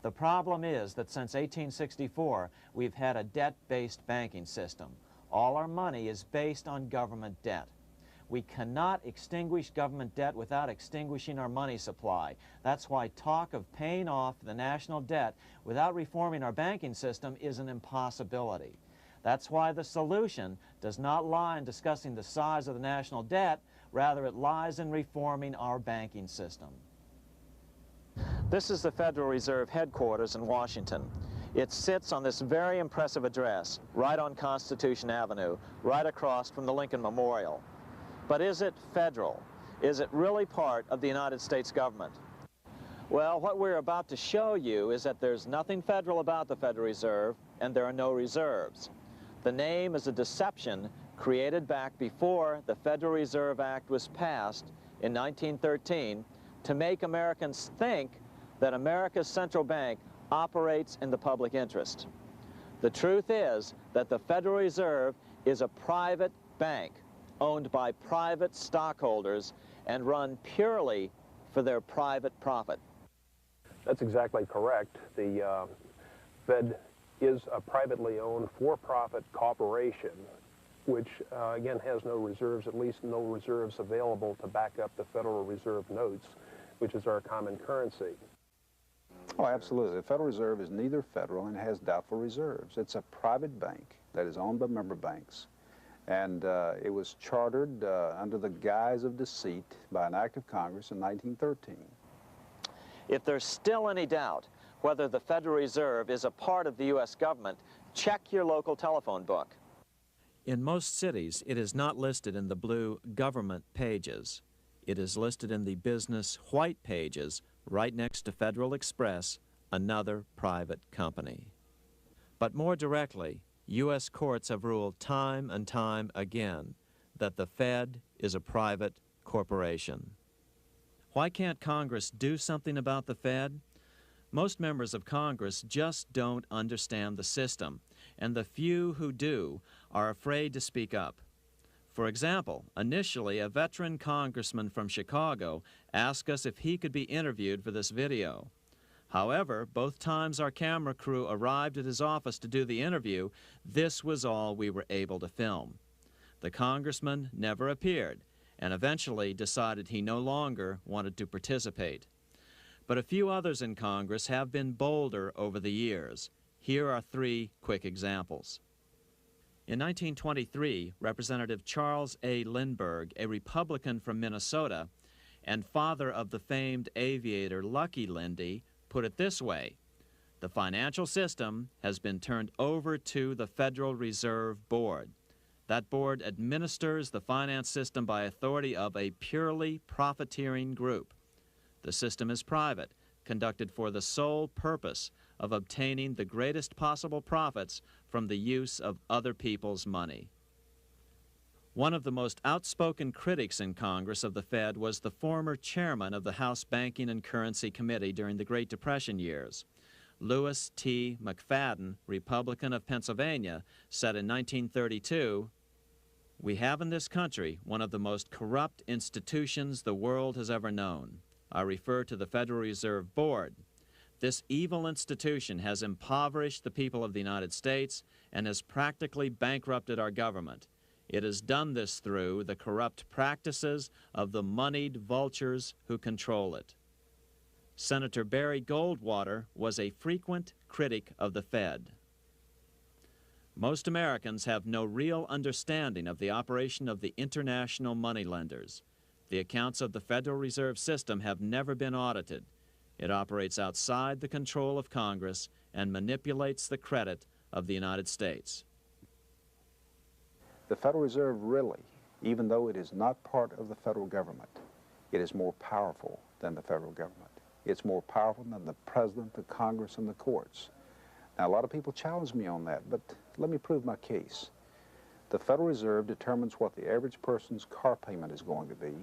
The problem is that since 1864, we've had a debt-based banking system. All our money is based on government debt. We cannot extinguish government debt without extinguishing our money supply. That's why talk of paying off the national debt without reforming our banking system is an impossibility. That's why the solution does not lie in discussing the size of the national debt, rather it lies in reforming our banking system. This is the Federal Reserve headquarters in Washington. It sits on this very impressive address, right on Constitution Avenue, right across from the Lincoln Memorial. But is it federal? Is it really part of the United States government? Well, what we're about to show you is that there's nothing federal about the Federal Reserve, and there are no reserves. The name is a deception created back before the Federal Reserve Act was passed in 1913 to make Americans think that America's central bank operates in the public interest. The truth is that the Federal Reserve is a private bank owned by private stockholders and run purely for their private profit. That's exactly correct. The Fed is a privately owned for-profit corporation, which again has no reserves, at least no reserves available to back up the Federal Reserve notes, which is our common currency. Oh, absolutely. The Federal Reserve is neither federal and has doubtful reserves. It's a private bank that is owned by member banks. And it was chartered under the guise of deceit by an act of Congress in 1913. If there's still any doubt whether the Federal Reserve is a part of the U.S. government, check your local telephone book. In most cities, it is not listed in the blue government pages. It is listed in the business white pages right next to Federal Express, another private company. But more directly, U.S. courts have ruled time and time again that the Fed is a private corporation. Why can't Congress do something about the Fed? Most members of Congress just don't understand the system, and the few who do are afraid to speak up. For example, initially a veteran congressman from Chicago asked us if he could be interviewed for this video. However, both times our camera crew arrived at his office to do the interview, this was all we were able to film. The congressman never appeared and eventually decided he no longer wanted to participate. But a few others in Congress have been bolder over the years. Here are 3 quick examples. In 1923, Representative Charles A. Lindbergh, a Republican from Minnesota and father of the famed aviator Lucky Lindy, put it this way: the financial system has been turned over to the Federal Reserve Board. That board administers the finance system by authority of a purely profiteering group. The system is private, conducted for the sole purpose of obtaining the greatest possible profits from the use of other people's money. One of the most outspoken critics in Congress of the Fed was the former chairman of the House Banking and Currency Committee during the Great Depression years. Lewis T. McFadden, Republican of Pennsylvania, said in 1932, "We have in this country one of the most corrupt institutions the world has ever known. I refer to the Federal Reserve Board. This evil institution has impoverished the people of the United States and has practically bankrupted our government. It has done this through the corrupt practices of the moneyed vultures who control it." Senator Barry Goldwater was a frequent critic of the Fed. Most Americans have no real understanding of the operation of the international moneylenders. The accounts of the Federal Reserve System have never been audited. It operates outside the control of Congress and manipulates the credit of the United States. The Federal Reserve really, even though it is not part of the federal government, it is more powerful than the federal government. It's more powerful than the President, the Congress, and the courts. Now, a lot of people challenge me on that, but let me prove my case. The Federal Reserve determines what the average person's car payment is going to be,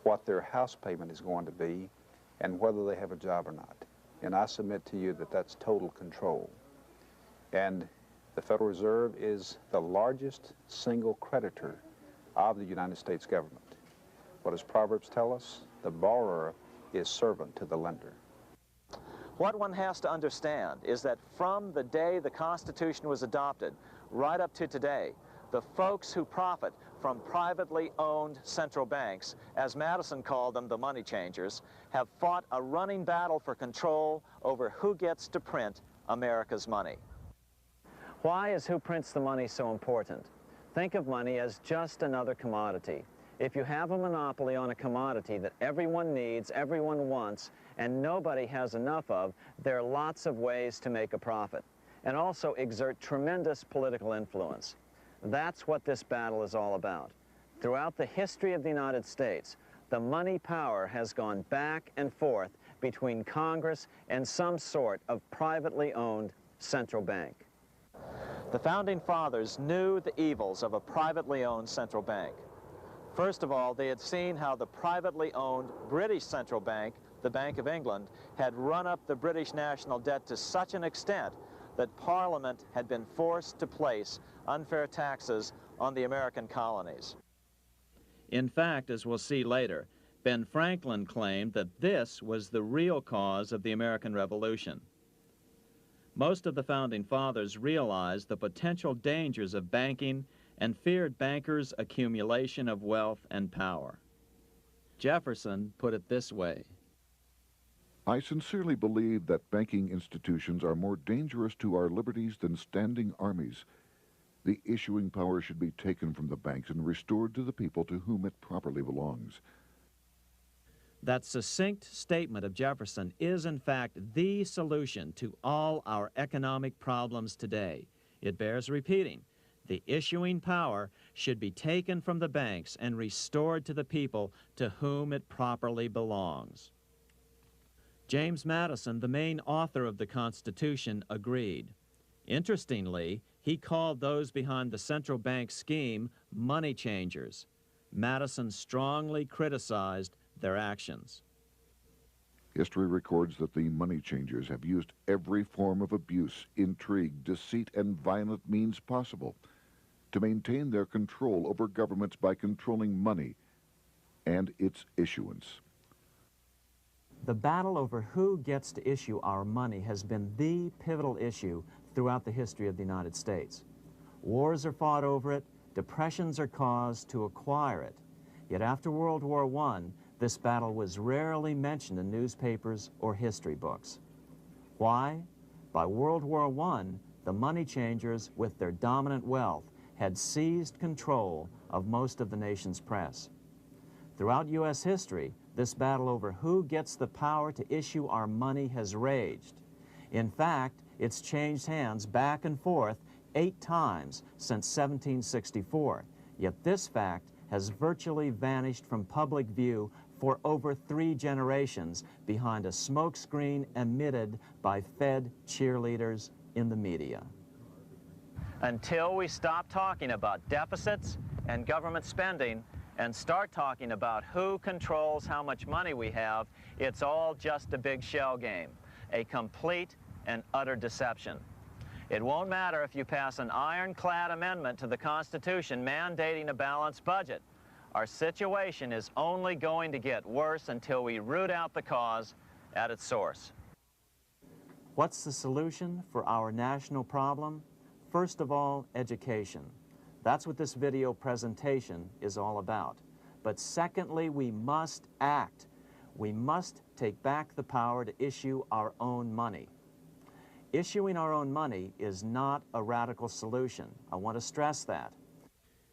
what their house payment is going to be, and whether they have a job or not. And I submit to you that that's total control. And the Federal Reserve is the largest single creditor of the United States government. What does Proverbs tell us? The borrower is servant to the lender. What one has to understand is that from the day the Constitution was adopted right up to today, the folks who profit from privately owned central banks, as Madison called them, the money changers, have fought a running battle for control over who gets to print America's money. Why is who prints the money so important? Think of money as just another commodity. If you have a monopoly on a commodity that everyone needs, everyone wants, and nobody has enough of, there are lots of ways to make a profit, and also exert tremendous political influence. That's what this battle is all about. Throughout the history of the United States, the money power has gone back and forth between Congress and some sort of privately owned central bank. The Founding Fathers knew the evils of a privately owned central bank. First of all, they had seen how the privately owned British central bank, the Bank of England, had run up the British national debt to such an extent that Parliament had been forced to place unfair taxes on the American colonies. In fact, as we'll see later, Ben Franklin claimed that this was the real cause of the American Revolution. Most of the Founding Fathers realized the potential dangers of banking and feared bankers' accumulation of wealth and power. Jefferson put it this way: I sincerely believe that banking institutions are more dangerous to our liberties than standing armies. The issuing power should be taken from the banks and restored to the people to whom it properly belongs. That succinct statement of Jefferson is, in fact, the solution to all our economic problems today. It bears repeating. The issuing power should be taken from the banks and restored to the people to whom it properly belongs. James Madison, the main author of the Constitution, agreed. Interestingly, he called those behind the central bank scheme money changers. Madison strongly criticized their actions. History records that the money changers have used every form of abuse, intrigue, deceit, and violent means possible to maintain their control over governments by controlling money and its issuance. The battle over who gets to issue our money has been the pivotal issue throughout the history of the United States. Wars are fought over it, depressions are caused to acquire it. Yet after World War I, this battle was rarely mentioned in newspapers or history books. Why? By World War I, the money changers, with their dominant wealth, had seized control of most of the nation's press. Throughout U.S. history, this battle over who gets the power to issue our money has raged. In fact, it's changed hands back and forth 8 times since 1764, yet this fact has virtually vanished from public view for over 3 generations behind a smokescreen emitted by Fed cheerleaders in the media. Until we stop talking about deficits and government spending and start talking about who controls how much money we have, it's all just a big shell game, a complete and utter deception. It won't matter if you pass an ironclad amendment to the Constitution mandating a balanced budget. Our situation is only going to get worse until we root out the cause at its source. What's the solution for our national problem? First of all, education. That's what this video presentation is all about. But secondly, we must act. We must take back the power to issue our own money. Issuing our own money is not a radical solution. I want to stress that.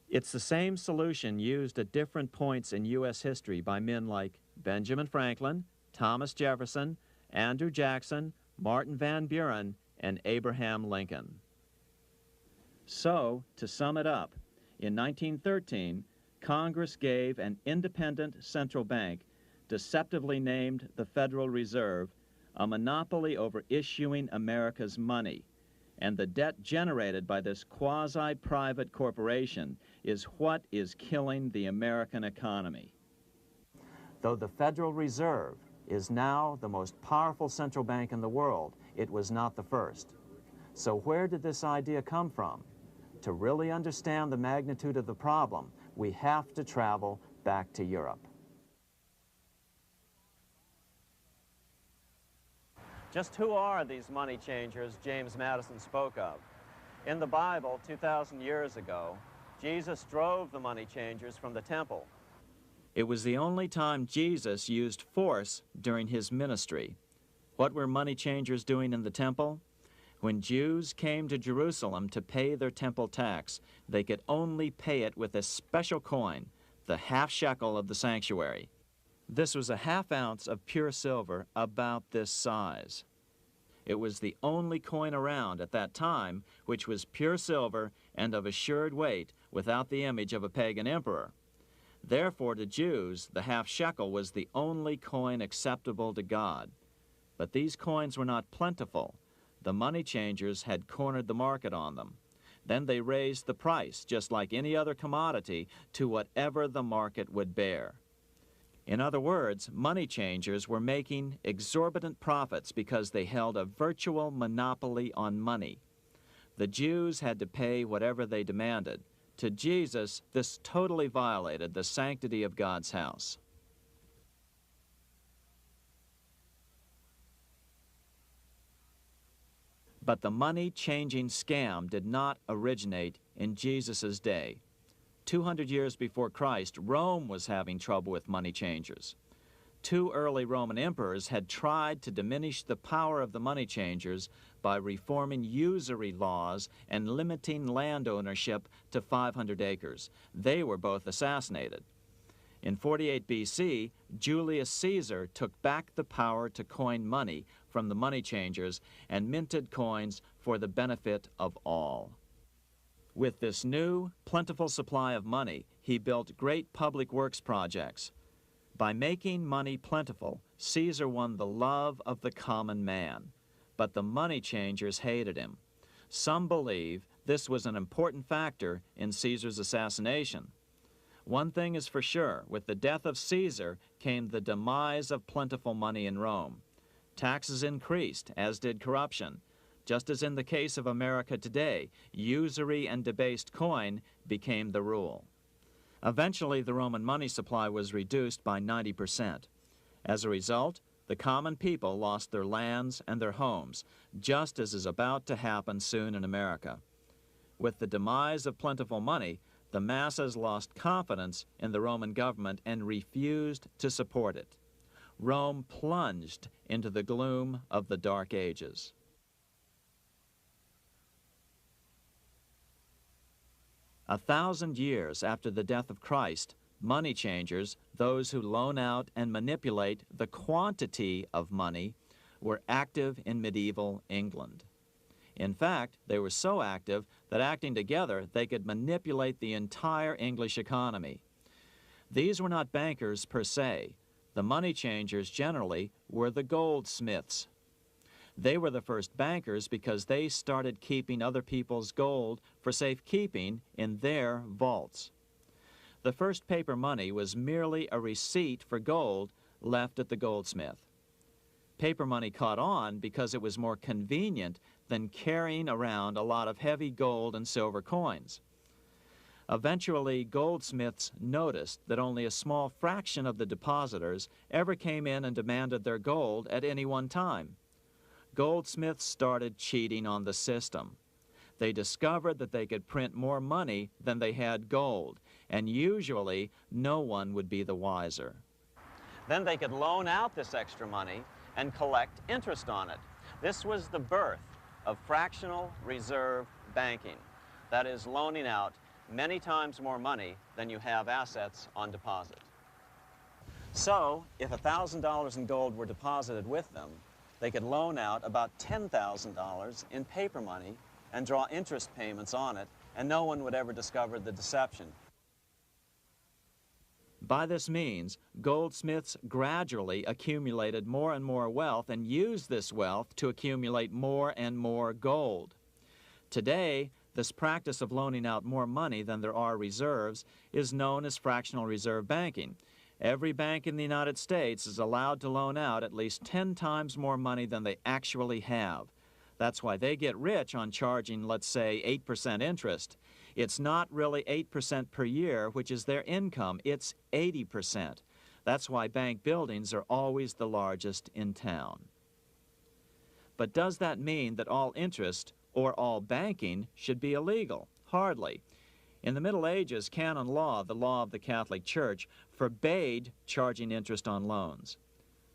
It's the same solution used at different points in U.S. history by men like Benjamin Franklin, Thomas Jefferson, Andrew Jackson, Martin Van Buren, and Abraham Lincoln. So, to sum it up, in 1913, Congress gave an independent central bank, deceptively named the Federal Reserve, a monopoly over issuing America's money. And the debt generated by this quasi-private corporation is what is killing the American economy. Though the Federal Reserve is now the most powerful central bank in the world, it was not the first. So where did this idea come from? To really understand the magnitude of the problem, we have to travel back to Europe. Just who are these money changers James Madison spoke of? In the Bible, 2,000 years ago, Jesus drove the money changers from the temple. It was the only time Jesus used force during his ministry. What were money changers doing in the temple? When Jews came to Jerusalem to pay their temple tax, they could only pay it with a special coin, the half shekel of the sanctuary. This was a half ounce of pure silver about this size. It was the only coin around at that time which was pure silver and of assured weight without the image of a pagan emperor. Therefore, to Jews, the half shekel was the only coin acceptable to God. But these coins were not plentiful. The money changers had cornered the market on them. Then they raised the price, just like any other commodity, to whatever the market would bear. In other words, money changers were making exorbitant profits because they held a virtual monopoly on money. The Jews had to pay whatever they demanded. To Jesus, this totally violated the sanctity of God's house. But the money-changing scam did not originate in Jesus' day. 200 years before Christ, Rome was having trouble with money changers. 2 early Roman emperors had tried to diminish the power of the money changers by reforming usury laws and limiting land ownership to 500 acres. They were both assassinated. In 48 BC, Julius Caesar took back the power to coin money from the money changers and minted coins for the benefit of all. With this new, plentiful supply of money, he built great public works projects. By making money plentiful, Caesar won the love of the common man. But the money changers hated him. Some believe this was an important factor in Caesar's assassination. One thing is for sure, with the death of Caesar came the demise of plentiful money in Rome. Taxes increased, as did corruption. Just as in the case of America today, usury and debased coin became the rule. Eventually, the Roman money supply was reduced by 90%. As a result, the common people lost their lands and their homes, just as is about to happen soon in America. With the demise of plentiful money, the masses lost confidence in the Roman government and refused to support it. Rome plunged into the gloom of the Dark Ages. A 1,000 years after the death of Christ, money changers, those who loan out and manipulate the quantity of money, were active in medieval England. In fact, they were so active that acting together, they could manipulate the entire English economy. These were not bankers per se. The money changers generally were the goldsmiths. They were the first bankers because they started keeping other people's gold for safekeeping in their vaults. The first paper money was merely a receipt for gold left at the goldsmith. Paper money caught on because it was more convenient than carrying around a lot of heavy gold and silver coins. Eventually, goldsmiths noticed that only a small fraction of the depositors ever came in and demanded their gold at any one time. Goldsmiths started cheating on the system. They discovered that they could print more money than they had gold, and usually no one would be the wiser. Then they could loan out this extra money and collect interest on it. This was the birth of fractional reserve banking. That is, loaning out many times more money than you have assets on deposit. So, if $1,000 in gold were deposited with them, they could loan out about $10,000 in paper money and draw interest payments on it, and no one would ever discover the deception. By this means, goldsmiths gradually accumulated more and more wealth and used this wealth to accumulate more and more gold. Today, this practice of loaning out more money than there are reserves is known as fractional reserve banking. Every bank in the United States is allowed to loan out at least 10 times more money than they actually have. That's why they get rich on charging, let's say, 8% interest. It's not really 8% per year, which is their income. It's 80%. That's why bank buildings are always the largest in town. But does that mean that all interest or all banking should be illegal? Hardly. In the Middle Ages, canon law, the law of the Catholic Church, forbade charging interest on loans.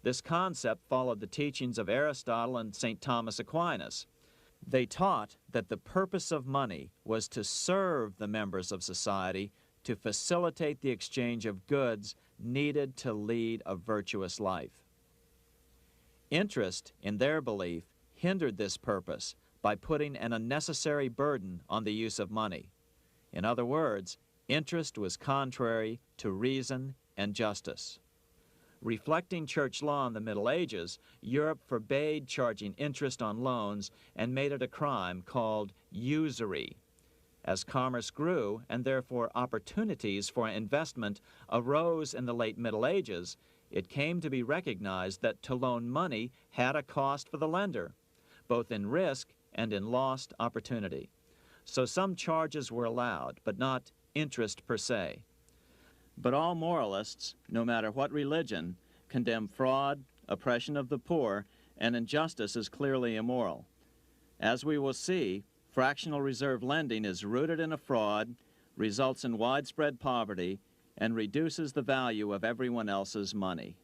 This concept followed the teachings of Aristotle and St. Thomas Aquinas. They taught that the purpose of money was to serve the members of society, to facilitate the exchange of goods needed to lead a virtuous life. Interest, in their belief, hindered this purpose by putting an unnecessary burden on the use of money. In other words, interest was contrary to reason and justice. Reflecting church law in the Middle Ages, Europe forbade charging interest on loans and made it a crime called usury. As commerce grew, and therefore opportunities for investment arose in the late Middle Ages, it came to be recognized that to loan money had a cost for the lender, both in risk and in lost opportunity. So some charges were allowed, but not interest per se. But all moralists, no matter what religion, condemn fraud, oppression of the poor, and injustice as clearly immoral. As we will see, fractional reserve lending is rooted in a fraud, results in widespread poverty, and reduces the value of everyone else's money.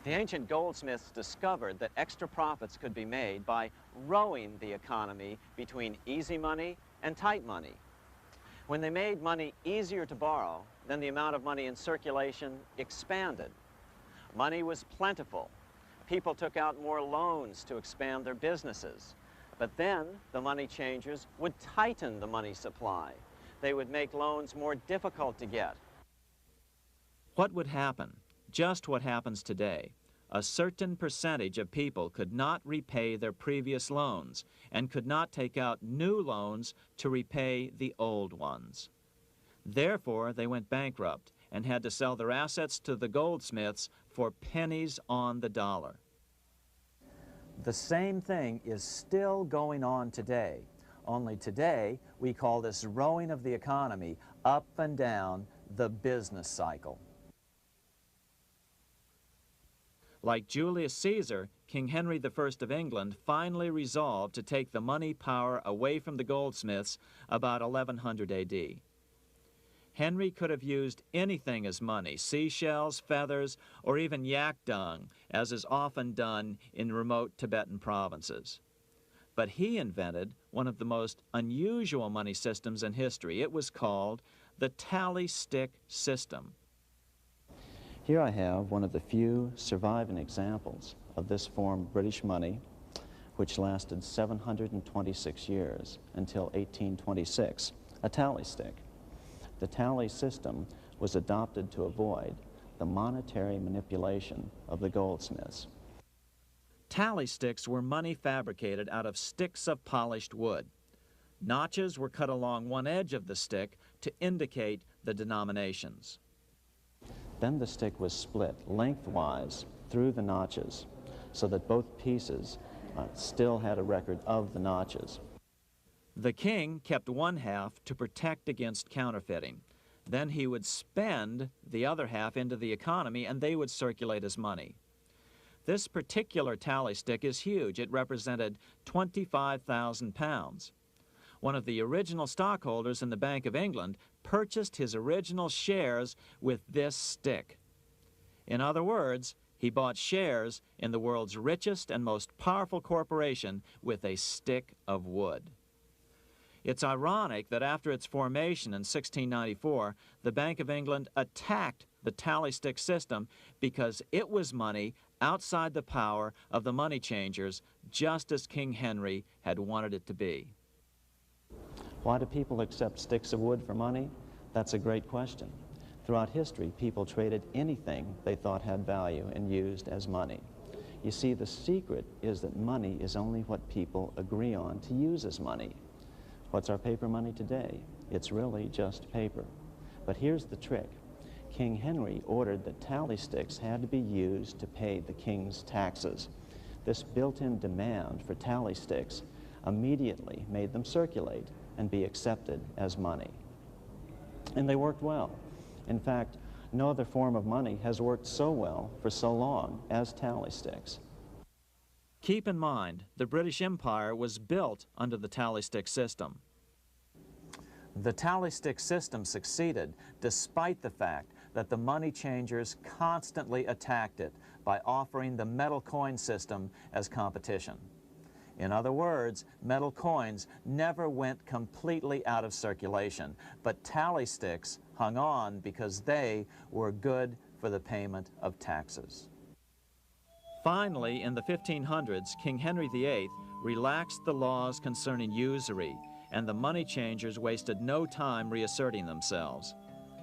The ancient goldsmiths discovered that extra profits could be made by rowing the economy between easy money and tight money. When they made money easier to borrow, then the amount of money in circulation expanded. Money was plentiful. People took out more loans to expand their businesses. But then the money changers would tighten the money supply. They would make loans more difficult to get. What would happen? Just what happens today. A certain percentage of people could not repay their previous loans and could not take out new loans to repay the old ones. Therefore, they went bankrupt and had to sell their assets to the goldsmiths for pennies on the dollar. The same thing is still going on today. Only today, we call this rowing of the economy up and down the business cycle. Like Julius Caesar, King Henry I of England finally resolved to take the money power away from the goldsmiths about 1100 AD. Henry could have used anything as money, seashells, feathers, or even yak dung, as is often done in remote Tibetan provinces. But he invented one of the most unusual money systems in history. It was called the tally stick system. Here I have one of the few surviving examples of this form of British money, which lasted 726 years until 1826, a tally stick. The tally system was adopted to avoid the monetary manipulation of the goldsmiths. Tally sticks were money fabricated out of sticks of polished wood. Notches were cut along one edge of the stick to indicate the denominations. Then the stick was split lengthwise through the notches so that both pieces still had a record of the notches. The king kept one half to protect against counterfeiting. Then he would spend the other half into the economy and they would circulate as money. This particular tally stick is huge. It represented 25,000 pounds. One of the original stockholders in the Bank of England purchased his original shares with this stick. In other words, he bought shares in the world's richest and most powerful corporation with a stick of wood. It's ironic that after its formation in 1694, the Bank of England attacked the tally stick system because it was money outside the power of the money changers, just as King Henry had wanted it to be. Why do people accept sticks of wood for money? That's a great question. Throughout history, people traded anything they thought had value and used as money. You see, the secret is that money is only what people agree on to use as money. What's our paper money today? It's really just paper. But here's the trick. King Henry ordered that tally sticks had to be used to pay the king's taxes. This built-in demand for tally sticks immediately made them circulate and be accepted as money. And they worked well. In fact, no other form of money has worked so well for so long as tally sticks. Keep in mind, the British Empire was built under the tally stick system. The tally stick system succeeded despite the fact that the money changers constantly attacked it by offering the metal coin system as competition. In other words, metal coins never went completely out of circulation, but tally sticks hung on because they were good for the payment of taxes. Finally, in the 1500s, King Henry VIII relaxed the laws concerning usury, and the money changers wasted no time reasserting themselves.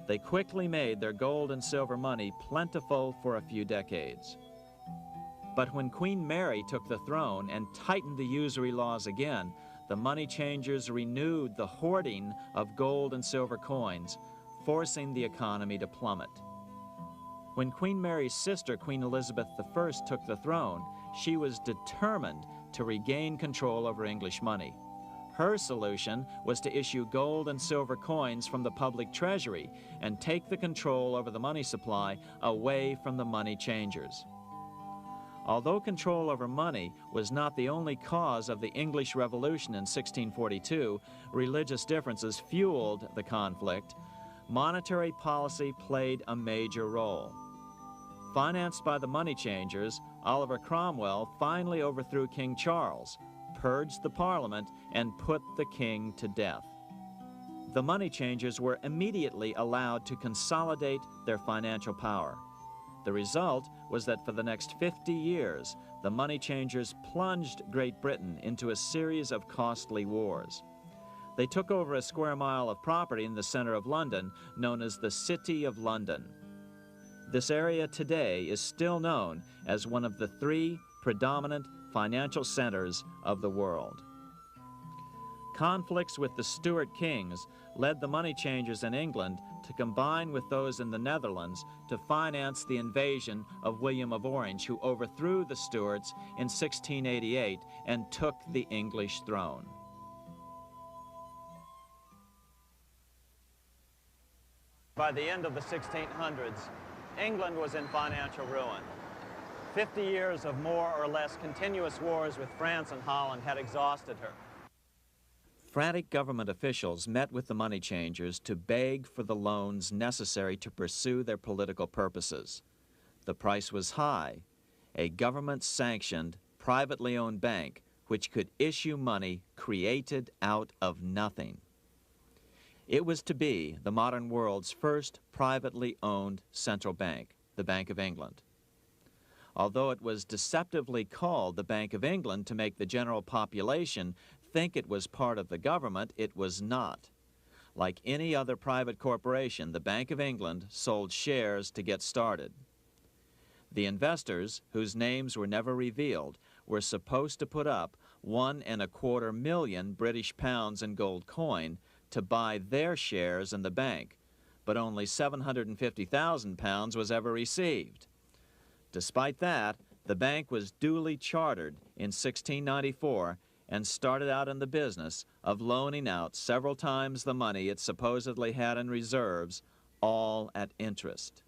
They quickly made their gold and silver money plentiful for a few decades. But when Queen Mary took the throne and tightened the usury laws again, the money changers renewed the hoarding of gold and silver coins, forcing the economy to plummet. When Queen Mary's sister, Queen Elizabeth I, took the throne, she was determined to regain control over English money. Her solution was to issue gold and silver coins from the public treasury and take the control over the money supply away from the money changers. Although control over money was not the only cause of the English Revolution in 1642, religious differences fueled the conflict. Monetary policy played a major role. Financed by the money changers, Oliver Cromwell finally overthrew King Charles, purged the Parliament, and put the king to death. The money changers were immediately allowed to consolidate their financial power. The result was that for the next 50 years, the money changers plunged Great Britain into a series of costly wars. They took over a square mile of property in the center of London, known as the City of London. This area today is still known as one of the 3 predominant financial centers of the world. Conflicts with the Stuart kings led the money changers in England to combine with those in the Netherlands to finance the invasion of William of Orange, who overthrew the Stuarts in 1688 and took the English throne. By the end of the 1600s, England was in financial ruin. 50 years of more or less continuous wars with France and Holland had exhausted her. Frantic government officials met with the money changers to beg for the loans necessary to pursue their political purposes. The price was high: a government-sanctioned, privately owned bank which could issue money created out of nothing. It was to be the modern world's first privately owned central bank, the Bank of England. Although it was deceptively called the Bank of England to make the general population think it was part of the government, it was not. Like any other private corporation, the Bank of England sold shares to get started. The investors, whose names were never revealed, were supposed to put up £1.25 million British pounds in gold coin to buy their shares in the bank, but only £750,000 was ever received. Despite that, the bank was duly chartered in 1694 and started out in the business of loaning out several times the money it supposedly had in reserves, all at interest.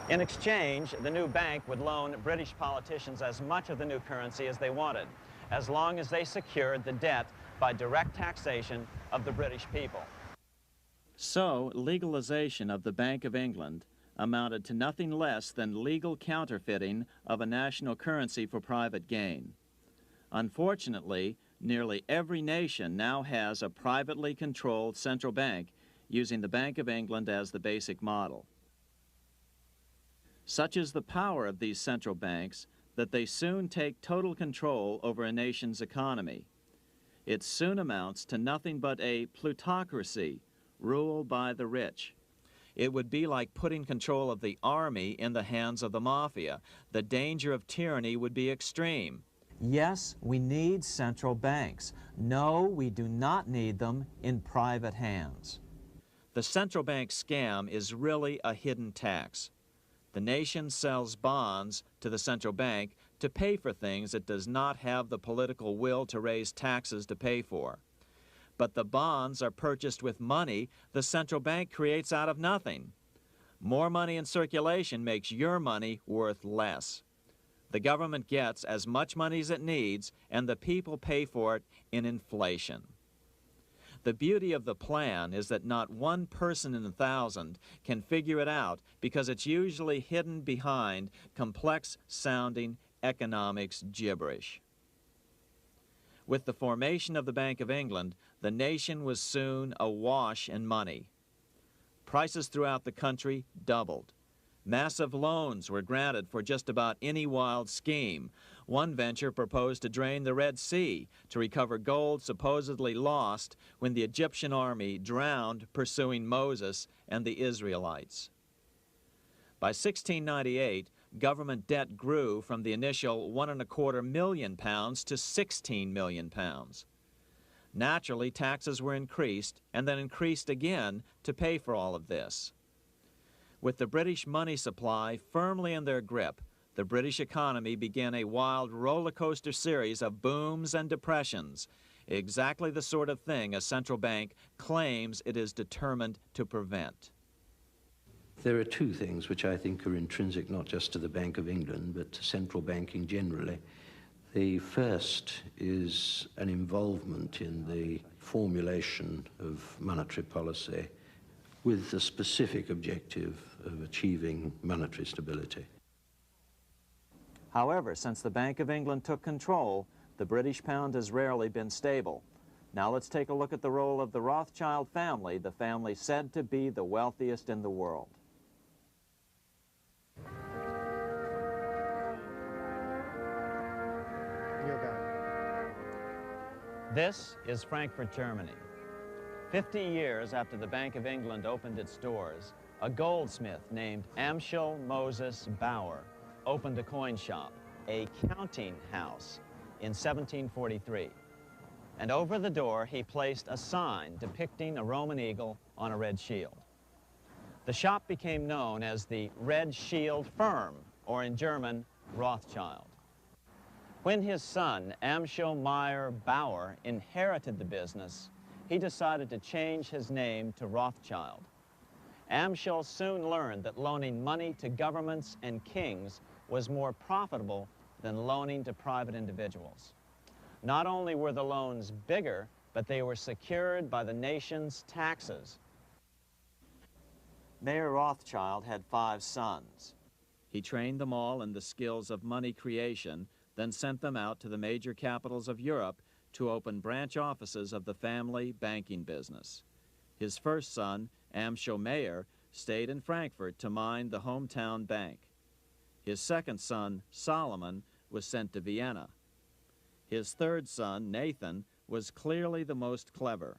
In exchange, the new bank would loan British politicians as much of the new currency as they wanted, as long as they secured the debt by direct taxation of the British people. So, legalization of the Bank of England amounted to nothing less than legal counterfeiting of a national currency for private gain. Unfortunately, nearly every nation now has a privately controlled central bank using the Bank of England as the basic model. Such is the power of these central banks that they soon take total control over a nation's economy. It soon amounts to nothing but a plutocracy, ruled by the rich. It would be like putting control of the army in the hands of the mafia. The danger of tyranny would be extreme. Yes, we need central banks. No, we do not need them in private hands. The central bank scam is really a hidden tax. The nation sells bonds to the central bank to pay for things it does not have the political will to raise taxes to pay for. But the bonds are purchased with money the central bank creates out of nothing. More money in circulation makes your money worth less. The government gets as much money as it needs, and the people pay for it in inflation. The beauty of the plan is that not one person in 1,000 can figure it out because it's usually hidden behind complex-sounding economics gibberish. With the formation of the Bank of England, the nation was soon awash in money. Prices throughout the country doubled. Massive loans were granted for just about any wild scheme. One venture proposed to drain the Red Sea to recover gold supposedly lost when the Egyptian army drowned pursuing Moses and the Israelites. By 1698, government debt grew from the initial £1.25 million to £16 million. Naturally, taxes were increased and then increased again to pay for all of this. With the British money supply firmly in their grip, the British economy began a wild roller coaster series of booms and depressions, exactly the sort of thing a central bank claims it is determined to prevent. There are two things which I think are intrinsic not just to the Bank of England, but to central banking generally. The first is an involvement in the formulation of monetary policy with the specific objective of achieving monetary stability. However, since the Bank of England took control, the British pound has rarely been stable. Now let's take a look at the role of the Rothschild family, the family said to be the wealthiest in the world. This is Frankfurt, Germany. 50 years after the Bank of England opened its doors, a goldsmith named Amschel Moses Bauer opened a coin shop, a counting house, in 1743. And over the door, he placed a sign depicting a Roman eagle on a red shield. The shop became known as the Red Shield Firm, or in German, Rothschild. When his son, Amschel Meyer Bauer, inherited the business, he decided to change his name to Rothschild. Amschel soon learned that loaning money to governments and kings was more profitable than loaning to private individuals. Not only were the loans bigger, but they were secured by the nation's taxes. Mayer Rothschild had 5 sons. He trained them all in the skills of money creation, then sent them out to the major capitals of Europe to open branch offices of the family banking business. His first son, Amschel Meyer, stayed in Frankfurt to mind the hometown bank. His second son, Solomon, was sent to Vienna. His third son, Nathan, was clearly the most clever.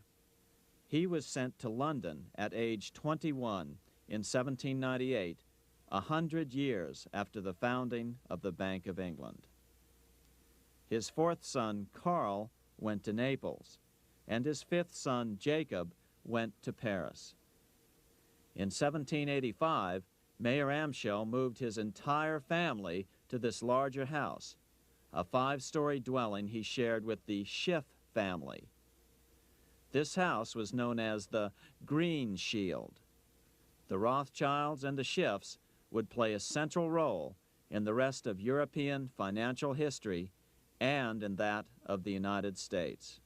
He was sent to London at age 21 in 1798, 100 years after the founding of the Bank of England. His fourth son, Karl, went to Naples, and his fifth son, Jacob, went to Paris. In 1785, Mayer Amschel moved his entire family to this larger house, a 5-story dwelling he shared with the Schiff family. This house was known as the Green Shield. The Rothschilds and the Schiffs would play a central role in the rest of European financial history and in that of the United States.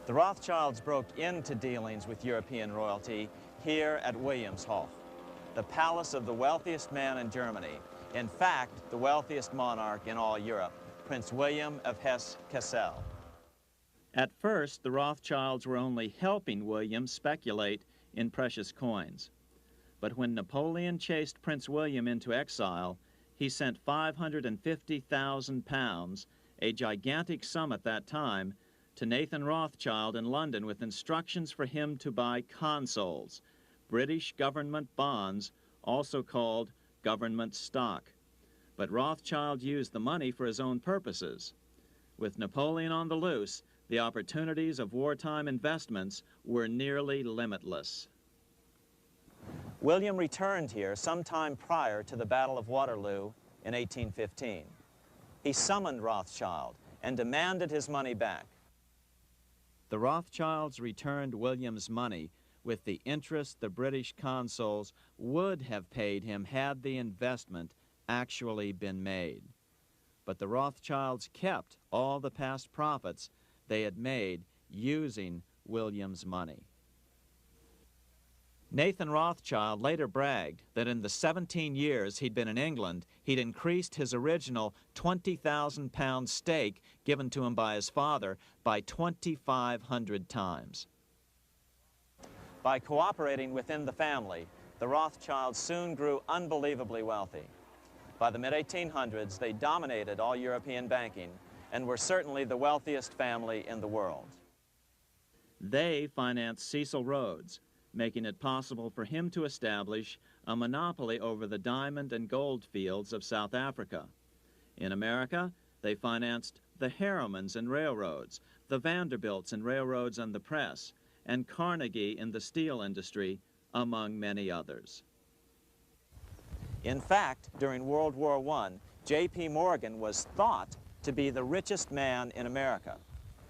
The Rothschilds broke into dealings with European royalty here at Wilhelmshof, the palace of the wealthiest man in Germany. In fact, the wealthiest monarch in all Europe, Prince William of Hesse-Kassel. At first, the Rothschilds were only helping William speculate in precious coins. But when Napoleon chased Prince William into exile, he sent £550,000, a gigantic sum at that time, to Nathan Rothschild in London with instructions for him to buy consols, British government bonds, also called government stock. But Rothschild used the money for his own purposes. With Napoleon on the loose, the opportunities of wartime investments were nearly limitless. William returned here sometime prior to the Battle of Waterloo in 1815. He summoned Rothschild and demanded his money back. The Rothschilds returned William's money with the interest the British consuls would have paid him had the investment actually been made. But the Rothschilds kept all the past profits they had made using William's money. Nathan Rothschild later bragged that in the 17 years he'd been in England, he'd increased his original 20,000 pound stake given to him by his father by 2,500 times. By cooperating within the family, the Rothschilds soon grew unbelievably wealthy. By the mid-1800s, they dominated all European banking and were certainly the wealthiest family in the world. They financed Cecil Rhodes, making it possible for him to establish a monopoly over the diamond and gold fields of South Africa. In America, they financed the Harrimans and railroads, the Vanderbilts and railroads and the press, and Carnegie in the steel industry, among many others. In fact, during World War I, J.P. Morgan was thought to be the richest man in America.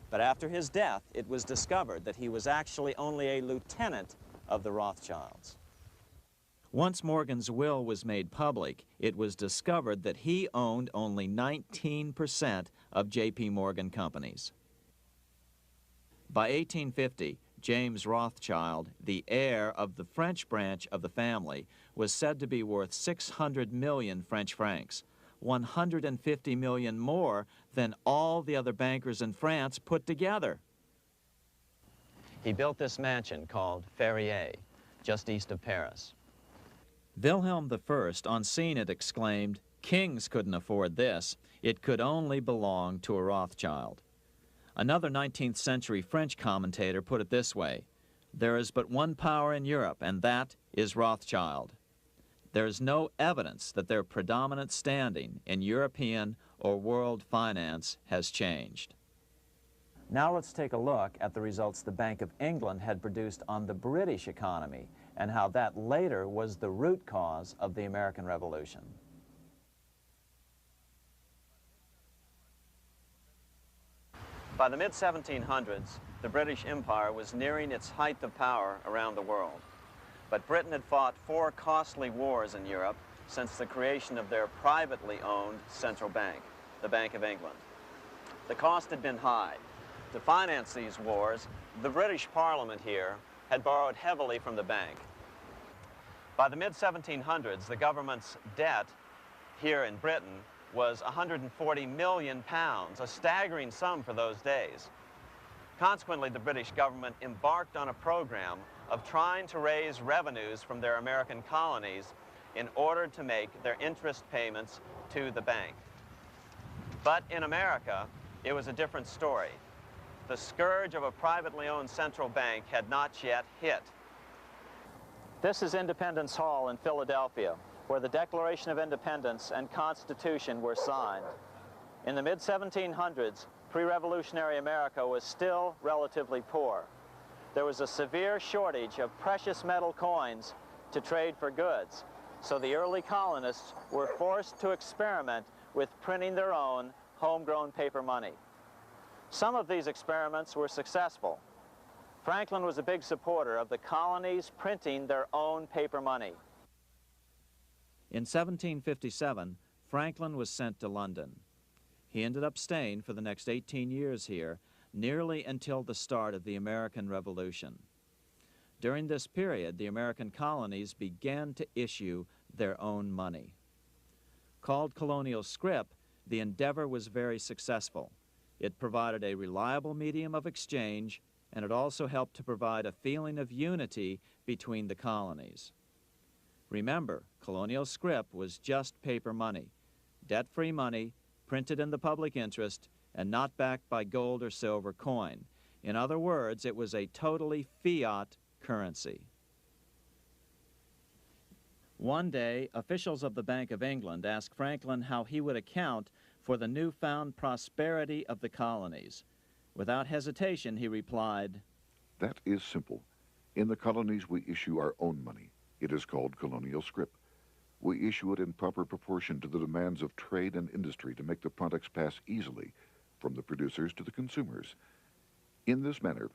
But after his death, it was discovered that he was actually only a lieutenant of the Rothschilds. Once Morgan's will was made public, it was discovered that he owned only 19% of J.P. Morgan companies. By 1850, James Rothschild, the heir of the French branch of the family, was said to be worth 600 million French francs, 150 million more than all the other bankers in France put together. He built this mansion called Ferrier, just east of Paris. Wilhelm I, on seeing it, exclaimed, "Kings couldn't afford this. It could only belong to a Rothschild." Another 19th century French commentator put it this way: "There is but one power in Europe, and that is Rothschild." There is no evidence that their predominant standing in European or world finance has changed. Now let's take a look at the results the Bank of England had produced on the British economy and how that later was the root cause of the American Revolution. By the mid-1700s, the British Empire was nearing its height of power around the world. But Britain had fought 4 costly wars in Europe since the creation of their privately owned central bank, the Bank of England. The cost had been high. To finance these wars, the British Parliament here had borrowed heavily from the bank. By the mid-1700s, the government's debt here in Britain was 140 million pounds, a staggering sum for those days. Consequently, the British government embarked on a program of trying to raise revenues from their American colonies in order to make their interest payments to the bank. But in America, it was a different story. The scourge of a privately owned central bank had not yet hit. This is Independence Hall in Philadelphia, where the Declaration of Independence and Constitution were signed. In the mid-1700s, pre-revolutionary America was still relatively poor. There was a severe shortage of precious metal coins to trade for goods, so the early colonists were forced to experiment with printing their own homegrown paper money. Some of these experiments were successful. Franklin was a big supporter of the colonies printing their own paper money. In 1757, Franklin was sent to London. He ended up staying for the next 18 years here, nearly until the start of the American Revolution. During this period, the American colonies began to issue their own money. Called colonial scrip, the endeavor was very successful. It provided a reliable medium of exchange, and it also helped to provide a feeling of unity between the colonies. Remember, colonial scrip was just paper money, debt-free money, printed in the public interest, and not backed by gold or silver coin. In other words, it was a totally fiat currency. One day, officials of the Bank of England asked Franklin how he would account for the newfound prosperity of the colonies. Without hesitation, he replied, "That is simple. In the colonies, we issue our own money. It is called colonial scrip. We issue it in proper proportion to the demands of trade and industry to make the products pass easily from the producers to the consumers. In this manner,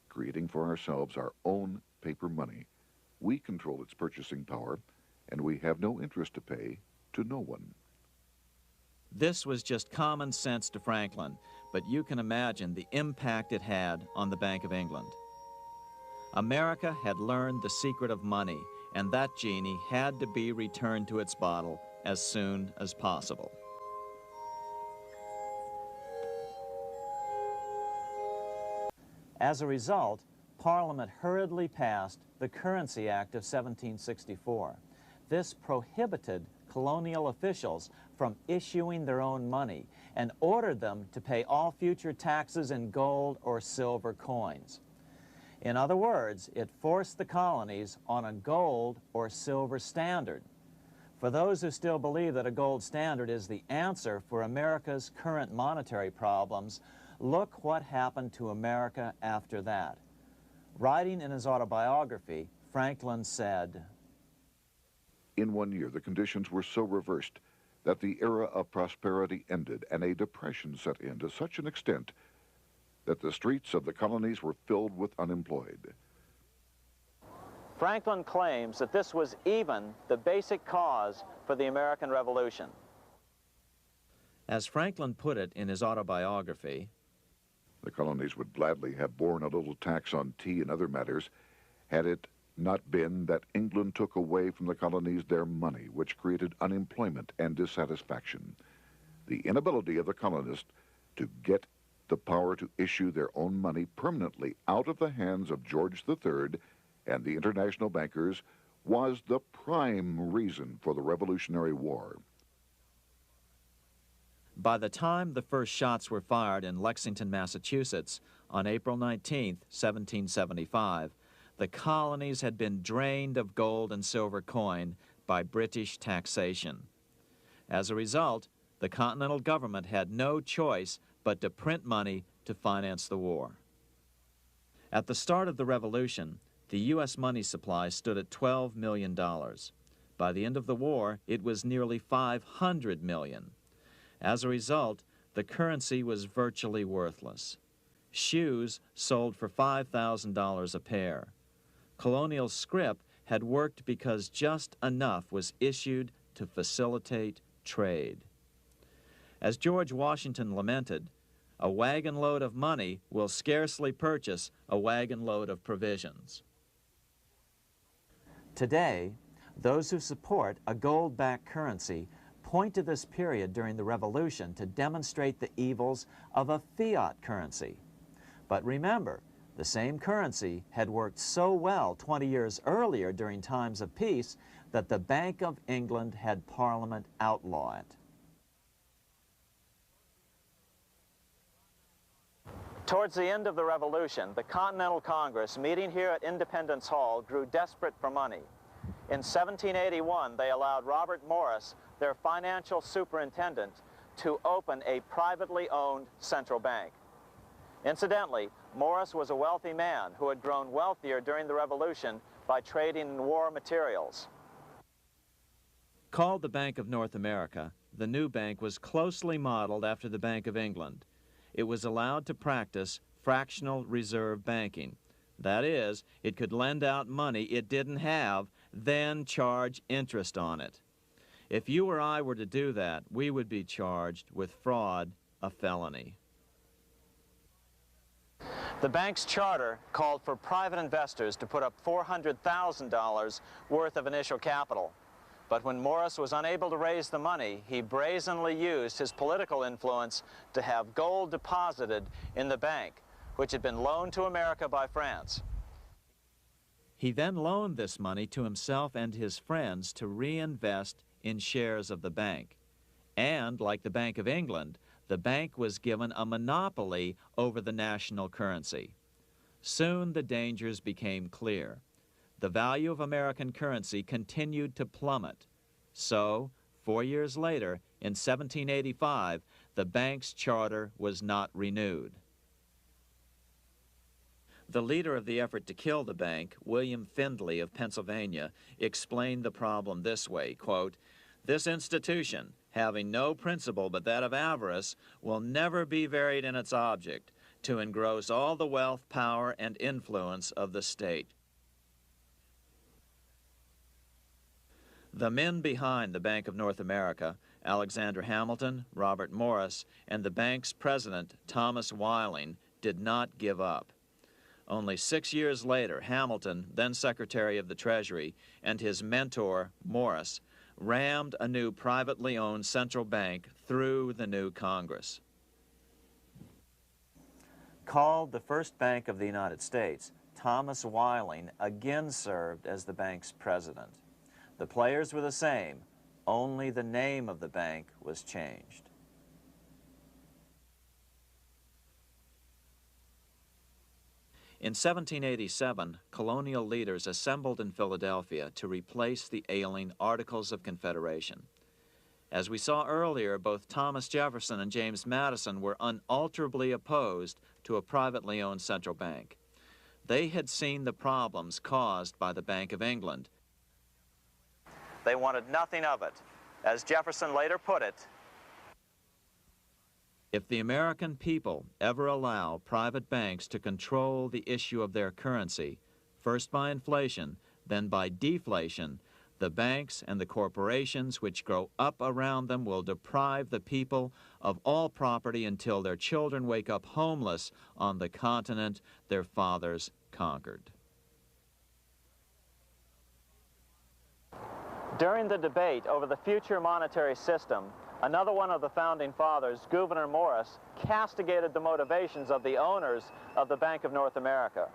creating for ourselves our own paper money, we control its purchasing power, and we have no interest to pay to no one." This was just common sense to Franklin, but you can imagine the impact it had on the Bank of England. America had learned the secret of money, and that genie had to be returned to its bottle as soon as possible. As a result, Parliament hurriedly passed the Currency Act of 1764. This prohibited colonial officials from issuing their own money and ordered them to pay all future taxes in gold or silver coins. In other words, it forced the colonies on a gold or silver standard. For those who still believe that a gold standard is the answer for America's current monetary problems, look what happened to America after that. Writing in his autobiography, Franklin said, In 1 year, the conditions were so reversed that the era of prosperity ended and a depression set in to such an extent that the streets of the colonies were filled with unemployed. Franklin claims that this was even the basic cause for the American Revolution. As Franklin put it in his autobiography, the colonies would gladly have borne a little tax on tea and other matters had it not been that England took away from the colonies their money, which created unemployment and dissatisfaction. The inability of the colonists to get the power to issue their own money permanently out of the hands of George III and the international bankers was the prime reason for the Revolutionary War. By the time the first shots were fired in Lexington, Massachusetts, on April 19, 1775, the colonies had been drained of gold and silver coin by British taxation. As a result, the Continental government had no choice but to print money to finance the war. At the start of the Revolution, the U.S. money supply stood at $12 million. By the end of the war, it was nearly $500 million. As a result, the currency was virtually worthless. Shoes sold for $5,000 a pair. Colonial scrip had worked because just enough was issued to facilitate trade. As George Washington lamented, a wagon load of money will scarcely purchase a wagon load of provisions. Today, those who support a gold-backed currency point to this period during the Revolution to demonstrate the evils of a fiat currency. But remember, the same currency had worked so well 20 years earlier during times of peace that the Bank of England had Parliament outlaw it. Towards the end of the Revolution, the Continental Congress, meeting here at Independence Hall, grew desperate for money. In 1781, they allowed Robert Morris, their financial superintendent, to open a privately owned central bank. Incidentally, Morris was a wealthy man who had grown wealthier during the Revolution by trading in war materials. Called the Bank of North America, the new bank was closely modeled after the Bank of England. It was allowed to practice fractional reserve banking. That is, it could lend out money it didn't have, then charge interest on it. If you or I were to do that, we would be charged with fraud, a felony. The bank's charter called for private investors to put up $400,000 worth of initial capital. But when Morris was unable to raise the money, he brazenly used his political influence to have gold deposited in the bank, which had been loaned to America by France. He then loaned this money to himself and his friends to reinvest in shares of the bank. And, like the Bank of England, the bank was given a monopoly over the national currency. Soon the dangers became clear. The value of American currency continued to plummet. So, 4 years later, in 1785, the bank's charter was not renewed. The leader of the effort to kill the bank, William Findley of Pennsylvania, explained the problem this way, quote, "This institution, having no principle but that of avarice, will never be varied in its object, to engross all the wealth, power, and influence of the state." The men behind the Bank of North America Alexander Hamilton, Robert Morris, and the bank's president, Thomas Weiling, did not give up. Only 6 years later, Hamilton, then Secretary of the Treasury, and his mentor, Morris, rammed a new privately owned central bank through the new Congress. Called the first bank of the United States, Thomas Weiling again served as the bank's president. The players were the same, only the name of the bank was changed. In 1787, colonial leaders assembled in Philadelphia to replace the ailing Articles of Confederation. As we saw earlier, both Thomas Jefferson and James Madison were unalterably opposed to a privately owned central bank. They had seen the problems caused by the Bank of England. They wanted nothing of it. As Jefferson later put it, if the American people ever allow private banks to control the issue of their currency, first by inflation, then by deflation, the banks and the corporations which grow up around them will deprive the people of all property until their children wake up homeless on the continent their fathers conquered. During the debate over the future monetary system, another one of the founding fathers, Gouverneur Morris, castigated the motivations of the owners of the Bank of North America.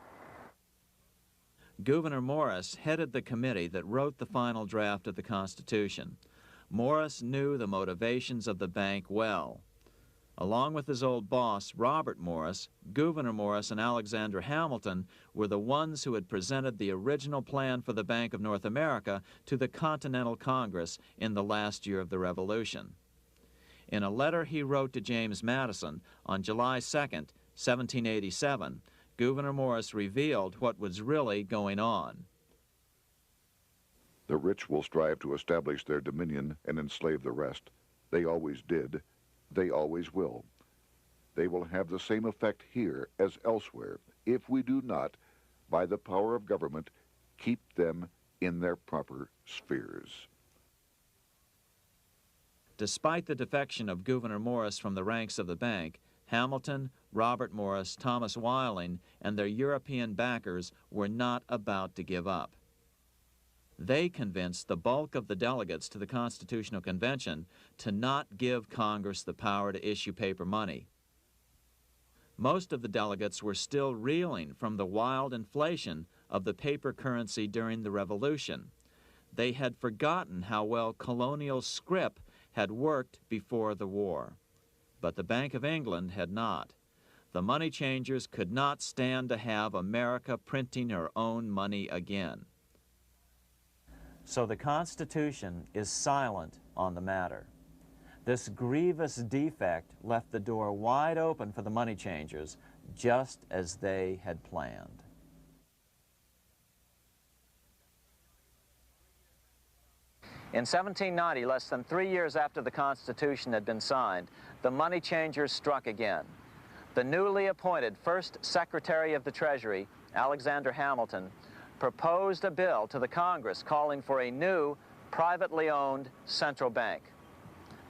Gouverneur Morris headed the committee that wrote the final draft of the Constitution. Morris knew the motivations of the bank well. Along with his old boss, Robert Morris, Gouverneur Morris and Alexander Hamilton were the ones who had presented the original plan for the Bank of North America to the Continental Congress in the last year of the Revolution. In a letter he wrote to James Madison on July 2nd, 1787, Gouverneur Morris revealed what was really going on. The rich will strive to establish their dominion and enslave the rest. They always did. They always will. They will have the same effect here as elsewhere if we do not, by the power of government, keep them in their proper spheres. Despite the defection of Gouverneur Morris from the ranks of the bank, Hamilton, Robert Morris, Thomas Weiling, and their European backers were not about to give up. They convinced the bulk of the delegates to the Constitutional Convention to not give Congress the power to issue paper money. Most of the delegates were still reeling from the wild inflation of the paper currency during the Revolution. They had forgotten how well colonial scrip had worked before the war. But the Bank of England had not. The money changers could not stand to have America printing her own money again. So the Constitution is silent on the matter. This grievous defect left the door wide open for the money changers, just as they had planned. In 1790, less than 3 years after the Constitution had been signed, the money changers struck again. The newly appointed first Secretary of the Treasury, Alexander Hamilton, proposed a bill to the Congress calling for a new, privately owned central bank.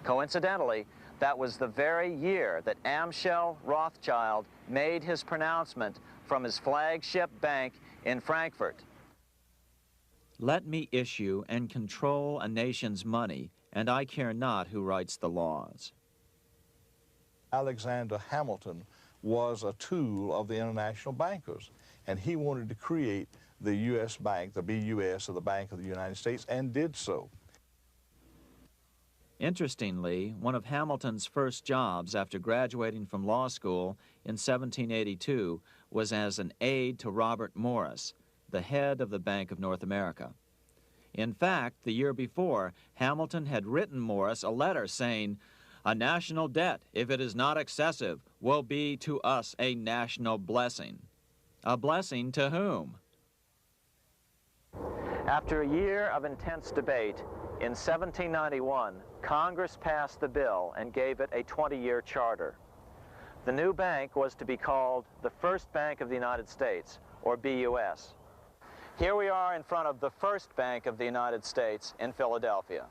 Coincidentally, that was the very year that Amschel Rothschild made his pronouncement from his flagship bank in Frankfurt. Let me issue and control a nation's money, and I care not who writes the laws. Alexander Hamilton was a tool of the international bankers, and he wanted to create the U.S. Bank, the BUS, or the Bank of the United States, and did so. Interestingly, one of Hamilton's first jobs after graduating from law school in 1782 was as an aide to Robert Morris, the head of the Bank of North America. In fact, the year before, Hamilton had written Morris a letter saying, "A national debt, if it is not excessive, will be to us a national blessing." A blessing to whom? After a year of intense debate, in 1791, Congress passed the bill and gave it a 20-year charter. The new bank was to be called the First Bank of the United States, or BUS. Here we are in front of the First Bank of the United States in Philadelphia.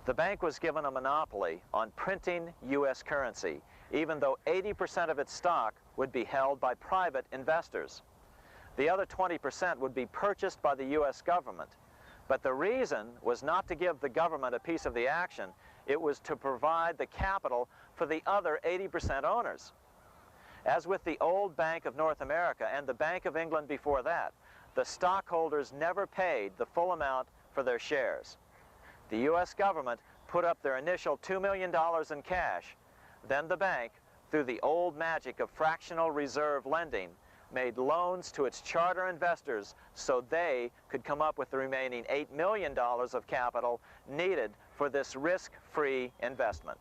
The bank was given a monopoly on printing U.S. currency, even though 80% of its stock would be held by private investors. The other 20% would be purchased by the U.S. government. But the reason was not to give the government a piece of the action, it was to provide the capital for the other 80% owners. As with the old Bank of North America and the Bank of England before that, the stockholders never paid the full amount for their shares. The U.S. government put up their initial $2 million in cash. Then the bank, through the old magic of fractional reserve lending, made loans to its charter investors so they could come up with the remaining $8 million of capital needed for this risk-free investment.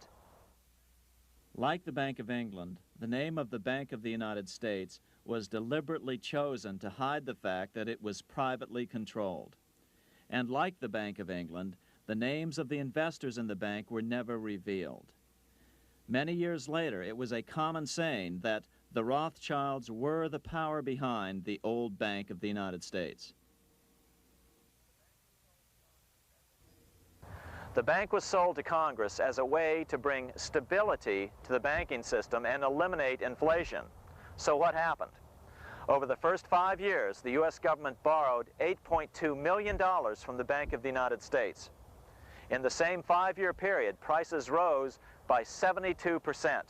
Like the Bank of England, the name of the Bank of the United States was deliberately chosen to hide the fact that it was privately controlled. And like the Bank of England, the names of the investors in the bank were never revealed. Many years later, it was a common saying that the Rothschilds were the power behind the old Bank of the United States. The bank was sold to Congress as a way to bring stability to the banking system and eliminate inflation. So what happened? Over the first 5 years, the U.S. government borrowed $8.2 million from the Bank of the United States. In the same 5-year period, prices rose by 72%.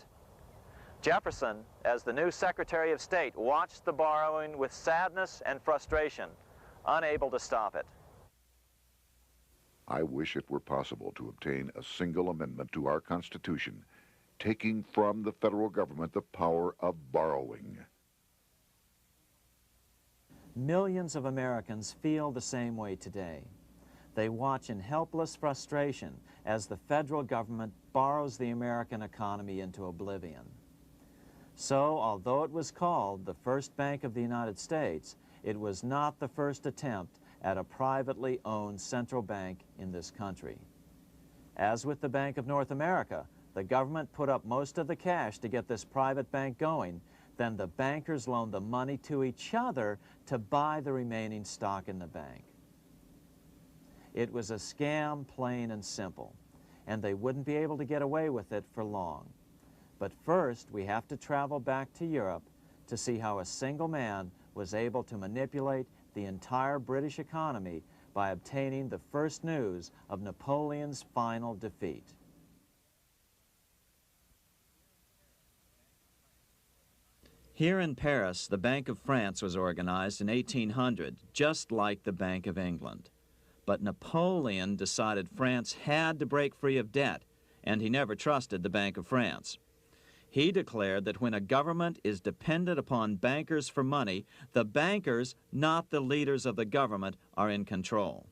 Jefferson, as the new Secretary of State, watched the borrowing with sadness and frustration, unable to stop it. I wish it were possible to obtain a single amendment to our Constitution, taking from the federal government the power of borrowing. Millions of Americans feel the same way today. They watch in helpless frustration as the federal government borrows the American economy into oblivion. So, although it was called the first Bank of the United States, it was not the first attempt at a privately owned central bank in this country. As with the Bank of North America, the government put up most of the cash to get this private bank going, then the bankers loaned the money to each other to buy the remaining stock in the bank. It was a scam, plain and simple, and they wouldn't be able to get away with it for long. But first, we have to travel back to Europe to see how a single man was able to manipulate the entire British economy by obtaining the first news of Napoleon's final defeat. Here in Paris, the Bank of France was organized in 1800, just like the Bank of England. But Napoleon decided France had to break free of debt, and he never trusted the Bank of France. He declared that when a government is dependent upon bankers for money, the bankers, not the leaders of the government, are in control.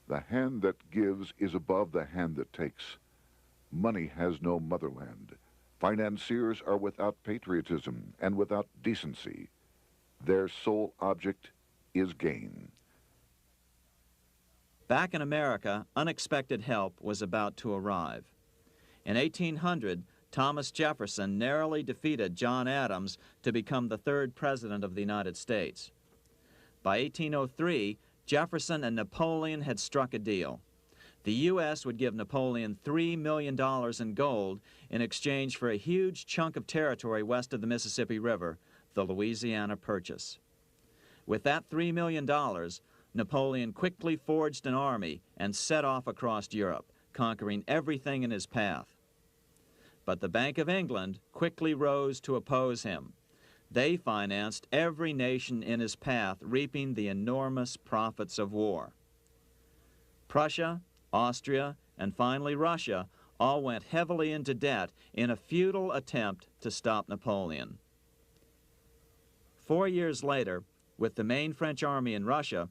The hand that gives is above the hand that takes. Money has no motherland. Financiers are without patriotism and without decency. Their sole object is gain. Back in America, unexpected help was about to arrive. In 1800, Thomas Jefferson narrowly defeated John Adams to become the third president of the United States. By 1803, Jefferson and Napoleon had struck a deal. The U.S. would give Napoleon $3 million in gold in exchange for a huge chunk of territory west of the Mississippi River, the Louisiana Purchase. With that $3 million, Napoleon quickly forged an army and set off across Europe, conquering everything in his path. But the Bank of England quickly rose to oppose him. They financed every nation in his path, reaping the enormous profits of war. Prussia, Austria, and finally Russia all went heavily into debt in a futile attempt to stop Napoleon. 4 years later, with the main French army in Russia,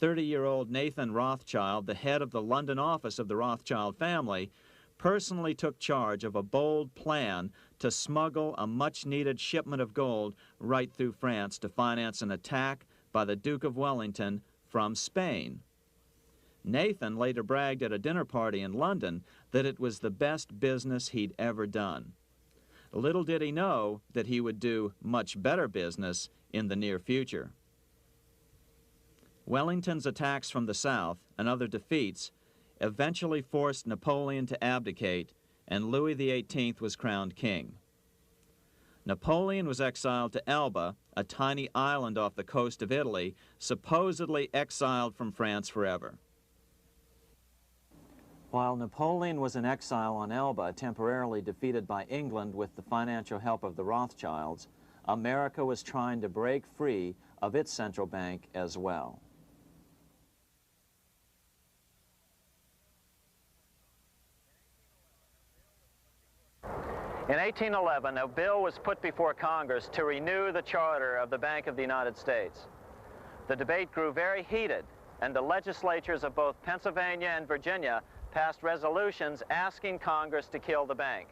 30-year-old Nathan Rothschild, the head of the London office of the Rothschild family, personally took charge of a bold plan to smuggle a much-needed shipment of gold right through France to finance an attack by the Duke of Wellington from Spain. Nathan later bragged at a dinner party in London that it was the best business he'd ever done. Little did he know that he would do much better business in the near future. Wellington's attacks from the south and other defeats eventually forced Napoleon to abdicate, and Louis XVIII was crowned king. Napoleon was exiled to Elba, a tiny island off the coast of Italy, supposedly exiled from France forever. While Napoleon was in exile on Elba, temporarily defeated by England with the financial help of the Rothschilds, America was trying to break free of its central bank as well. In 1811, a bill was put before Congress to renew the charter of the Bank of the United States. The debate grew very heated, and the legislatures of both Pennsylvania and Virginia passed resolutions asking Congress to kill the bank.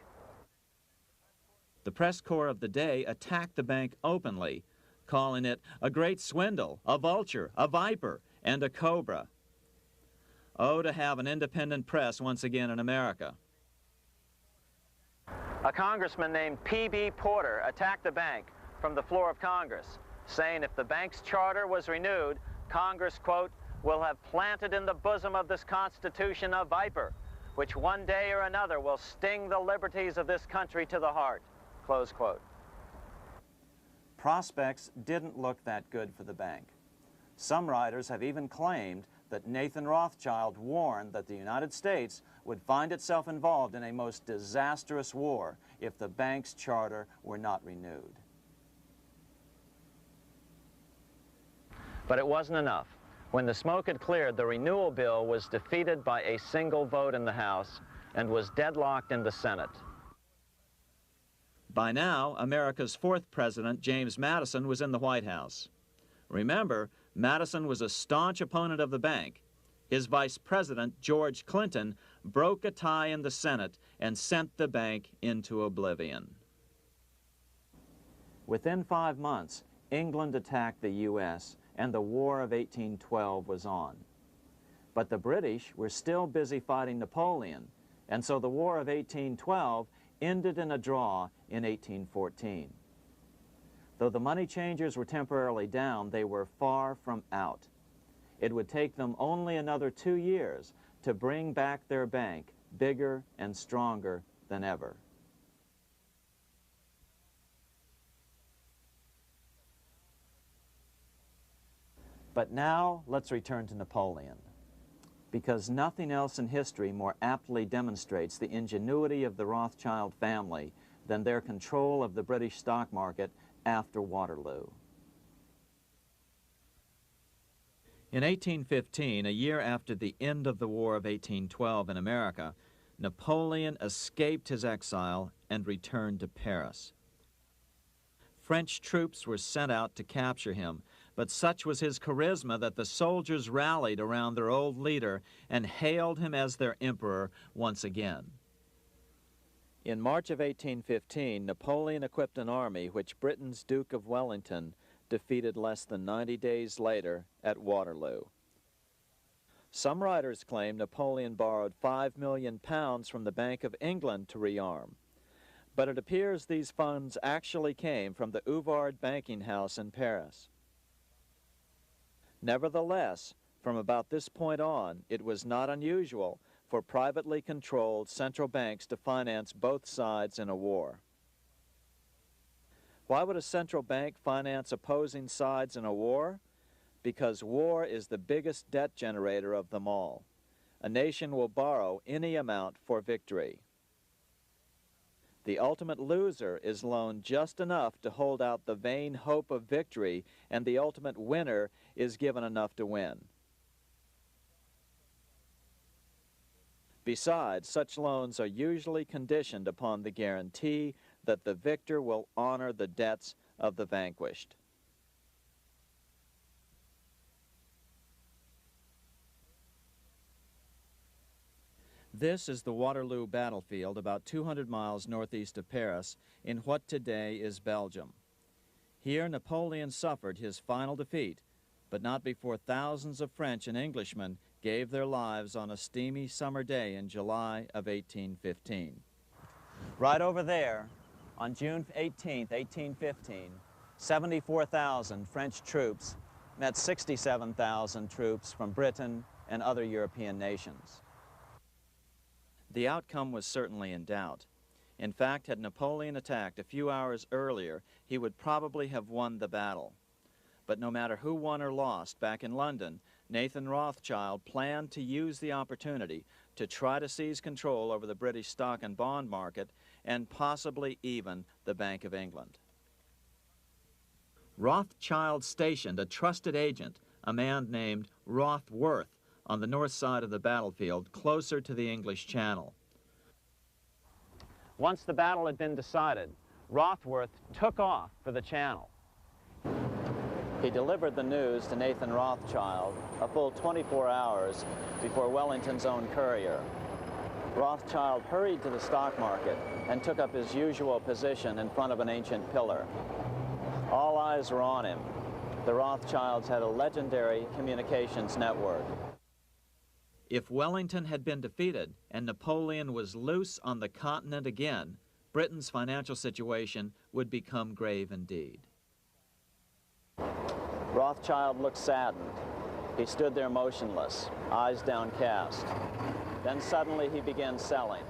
The press corps of the day attacked the bank openly, calling it a great swindle, a vulture, a viper, and a cobra. Oh, to have an independent press once again in America. A congressman named P.B. Porter attacked the bank from the floor of Congress, saying if the bank's charter was renewed, Congress, quote, will have planted in the bosom of this Constitution a viper, which one day or another will sting the liberties of this country to the heart, close quote. Prospects didn't look that good for the bank. Some writers have even claimed that Nathan Rothschild warned that the United States would find itself involved in a most disastrous war if the bank's charter were not renewed. But it wasn't enough. When the smoke had cleared, the renewal bill was defeated by a single vote in the House and was deadlocked in the Senate. By now, America's fourth president, James Madison, was in the White House. Remember, Madison was a staunch opponent of the bank. His vice president, George Clinton, broke a tie in the Senate and sent the bank into oblivion. Within 5 months, England attacked the U.S., and the War of 1812 was on. But the British were still busy fighting Napoleon, and so the War of 1812 ended in a draw in 1814. Though the money changers were temporarily down, they were far from out. It would take them only another 2 years to bring back their bank bigger and stronger than ever. But now let's return to Napoleon, because nothing else in history more aptly demonstrates the ingenuity of the Rothschild family than their control of the British stock market after Waterloo. In 1815, a year after the end of the War of 1812 in America, Napoleon escaped his exile and returned to Paris. French troops were sent out to capture him, but such was his charisma that the soldiers rallied around their old leader and hailed him as their emperor once again. In March of 1815, Napoleon equipped an army which Britain's Duke of Wellington defeated less than 90 days later at Waterloo. Some writers claim Napoleon borrowed £5 million from the Bank of England to rearm, but it appears these funds actually came from the Ouvard banking house in Paris. Nevertheless, from about this point on, it was not unusual for privately controlled central banks to finance both sides in a war. Why would a central bank finance opposing sides in a war? Because war is the biggest debt generator of them all. A nation will borrow any amount for victory. The ultimate loser is loaned just enough to hold out the vain hope of victory, and the ultimate winner is given enough to win. Besides, such loans are usually conditioned upon the guarantee that the victor will honor the debts of the vanquished. This is the Waterloo battlefield about 200 miles northeast of Paris in what today is Belgium. Here Napoleon suffered his final defeat, but not before thousands of French and Englishmen gave their lives on a steamy summer day in July of 1815. Right over there, on June 18, 1815, 74,000 French troops met 67,000 troops from Britain and other European nations. The outcome was certainly in doubt. In fact, had Napoleon attacked a few hours earlier, he would probably have won the battle. But no matter who won or lost, back in London, Nathan Rothschild planned to use the opportunity to try to seize control over the British stock and bond market and possibly even the Bank of England. Rothschild stationed a trusted agent, a man named Rothworth, on the north side of the battlefield, closer to the English Channel. Once the battle had been decided, Rothworth took off for the Channel. He delivered the news to Nathan Rothschild a full 24 hours before Wellington's own courier. Rothschild hurried to the stock market and took up his usual position in front of an ancient pillar. All eyes were on him. The Rothschilds had a legendary communications network. If Wellington had been defeated and Napoleon was loose on the continent again, Britain's financial situation would become grave indeed. Rothschild looked saddened. He stood there motionless, eyes downcast. Then suddenly he began selling.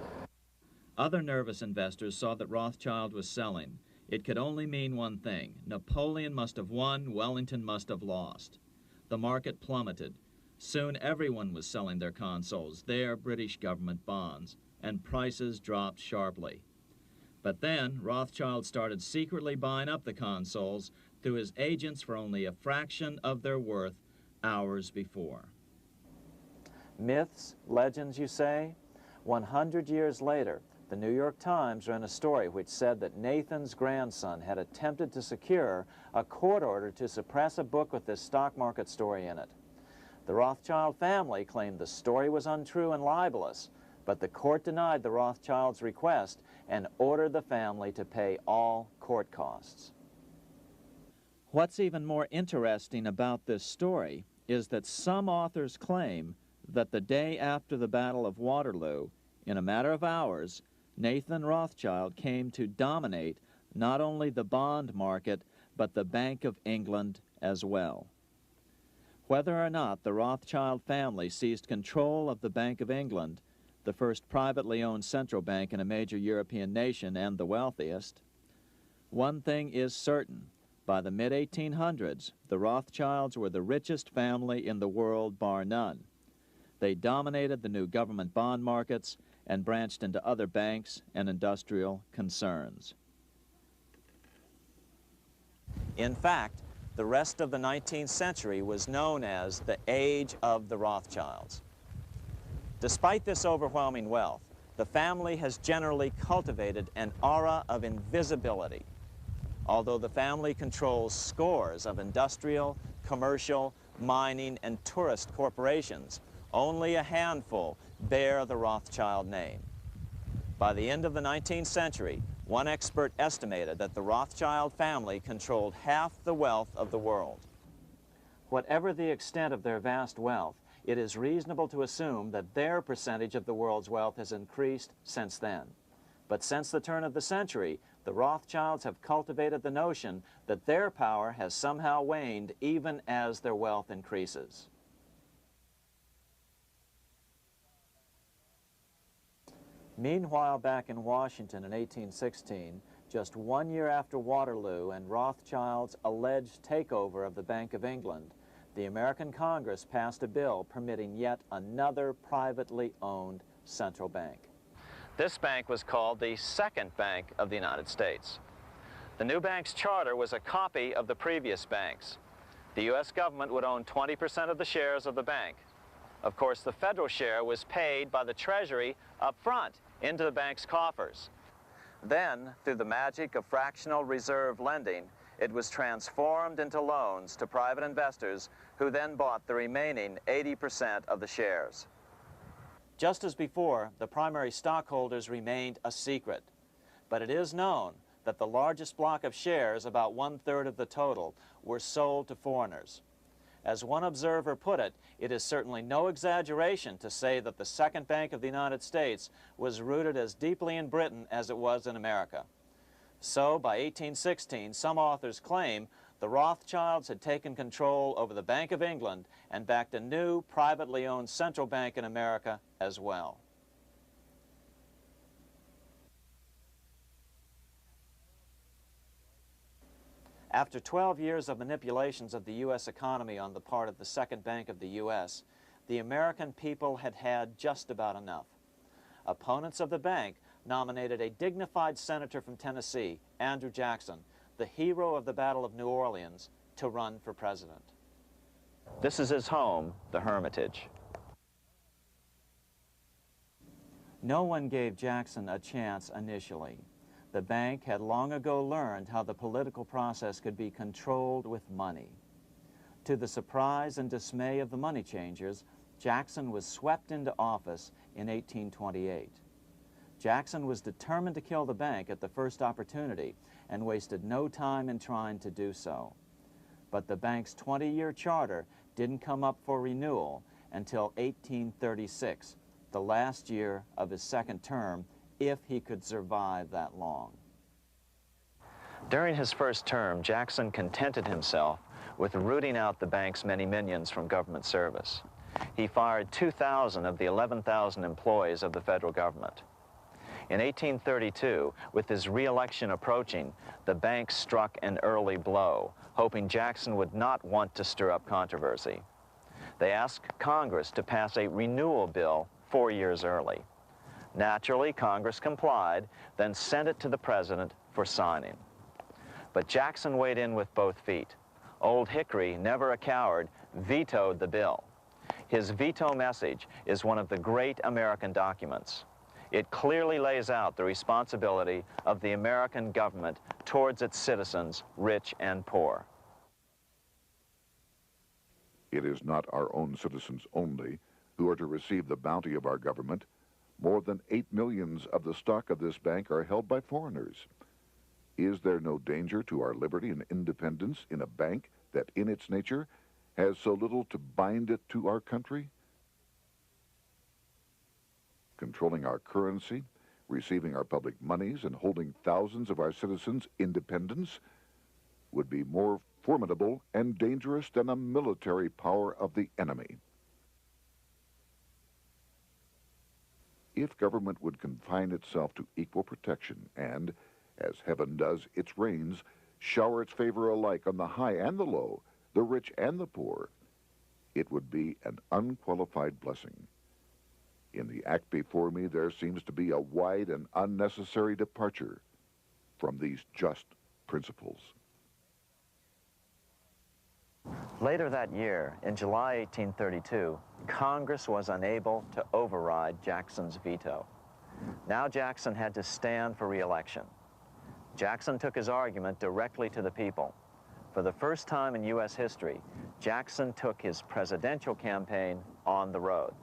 Other nervous investors saw that Rothschild was selling. It could only mean one thing. Napoleon must have won, Wellington must have lost. The market plummeted. Soon everyone was selling their consols, their British government bonds, and prices dropped sharply. But then Rothschild started secretly buying up the consols through his agents for only a fraction of their worth hours before. Myths, legends, you say? 100 years later, the New York Times ran a story which said that Nathan's grandson had attempted to secure a court order to suppress a book with this stock market story in it. The Rothschild family claimed the story was untrue and libelous, but the court denied the Rothschilds' request and ordered the family to pay all court costs. What's even more interesting about this story is that some authors claim that the day after the Battle of Waterloo, in a matter of hours, Nathan Rothschild came to dominate not only the bond market, but the Bank of England as well. Whether or not the Rothschild family seized control of the Bank of England, the first privately owned central bank in a major European nation and the wealthiest, one thing is certain. By the mid-1800s, the Rothschilds were the richest family in the world, bar none. They dominated the new government bond markets and branched into other banks and industrial concerns. In fact, the rest of the 19th century was known as the Age of the Rothschilds. Despite this overwhelming wealth, the family has generally cultivated an aura of invisibility. Although the family controls scores of industrial, commercial, mining, and tourist corporations, only a handful bear the Rothschild name. By the end of the 19th century, one expert estimated that the Rothschild family controlled half the wealth of the world. Whatever the extent of their vast wealth, it is reasonable to assume that their percentage of the world's wealth has increased since then. But since the turn of the century, the Rothschilds have cultivated the notion that their power has somehow waned even as their wealth increases. Meanwhile, back in Washington in 1816, just 1 year after Waterloo and Rothschild's alleged takeover of the Bank of England, the American Congress passed a bill permitting yet another privately owned central bank. This bank was called the Second Bank of the United States. The new bank's charter was a copy of the previous bank's. The U.S. government would own 20% of the shares of the bank. Of course, the federal share was paid by the Treasury up front into the bank's coffers. Then, through the magic of fractional reserve lending, it was transformed into loans to private investors who then bought the remaining 80% of the shares. Just as before, the primary stockholders remained a secret. But it is known that the largest block of shares, about 1/3 of the total, were sold to foreigners. As one observer put it, it is certainly no exaggeration to say that the Second Bank of the United States was rooted as deeply in Britain as it was in America. So, by 1816, some authors claim the Rothschilds had taken control over the Bank of England and backed a new privately owned central bank in America as well. After 12 years of manipulations of the U.S. economy on the part of the Second Bank of the U.S., the American people had had just about enough. Opponents of the bank nominated a dignified senator from Tennessee, Andrew Jackson, the hero of the Battle of New Orleans, to run for president. This is his home, the Hermitage. No one gave Jackson a chance initially. The bank had long ago learned how the political process could be controlled with money. To the surprise and dismay of the money changers, Jackson was swept into office in 1828. Jackson was determined to kill the bank at the first opportunity and wasted no time in trying to do so. But the bank's 20-year charter didn't come up for renewal until 1836, the last year of his second term, if he could survive that long. During his first term, Jackson contented himself with rooting out the bank's many minions from government service. He fired 2,000 of the 11,000 employees of the federal government. In 1832, with his re-election approaching, the bank struck an early blow, hoping Jackson would not want to stir up controversy. They asked Congress to pass a renewal bill 4 years early. Naturally, Congress complied, then sent it to the president for signing. But Jackson weighed in with both feet. Old Hickory, never a coward, vetoed the bill. His veto message is one of the great American documents. It clearly lays out the responsibility of the American government towards its citizens, rich and poor. It is not our own citizens only who are to receive the bounty of our government. More than 8 million of the stock of this bank are held by foreigners. Is there no danger to our liberty and independence in a bank that in its nature has so little to bind it to our country? Controlling our currency, receiving our public monies, and holding thousands of our citizens' independence would be more formidable and dangerous than a military power of the enemy. If government would confine itself to equal protection and, as heaven does its rains, shower its favor alike on the high and the low, the rich and the poor, it would be an unqualified blessing. In the act before me, there seems to be a wide and unnecessary departure from these just principles. Later that year, in July 1832, Congress was unable to override Jackson's veto. Now Jackson had to stand for re-election. Jackson took his argument directly to the people. For the first time in U.S. history, Jackson took his presidential campaign on the road.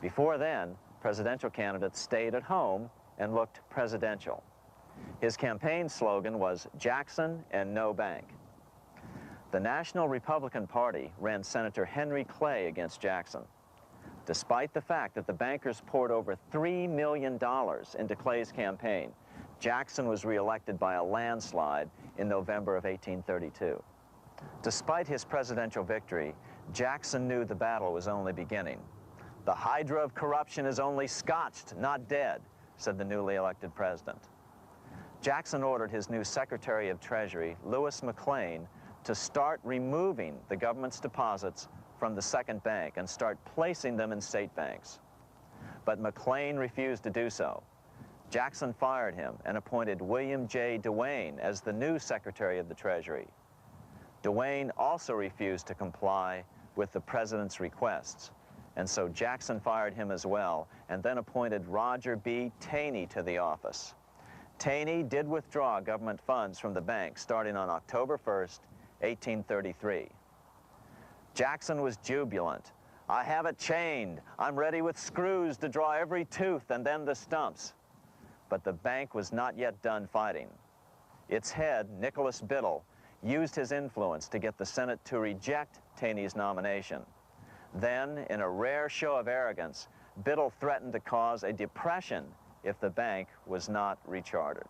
Before then, presidential candidates stayed at home and looked presidential. His campaign slogan was "Jackson and no bank." The National Republican Party ran Senator Henry Clay against Jackson. Despite the fact that the bankers poured over $3 million into Clay's campaign, Jackson was reelected by a landslide in November of 1832. Despite his presidential victory, Jackson knew the battle was only beginning. "The hydra of corruption is only scotched, not dead," said the newly elected president. Jackson ordered his new Secretary of Treasury, Lewis McLean, to start removing the government's deposits from the Second Bank and start placing them in state banks. But McLean refused to do so. Jackson fired him and appointed William J. Duane as the new Secretary of the Treasury. Duane also refused to comply with the president's requests, and so Jackson fired him as well and then appointed Roger B. Taney to the office. Taney did withdraw government funds from the bank starting on October 1st, 1833. Jackson was jubilant. "I have it chained. I'm ready with screws to draw every tooth and then the stumps." But the bank was not yet done fighting. Its head, Nicholas Biddle, used his influence to get the Senate to reject Taney's nomination. Then, in a rare show of arrogance, Biddle threatened to cause a depression if the bank was not rechartered.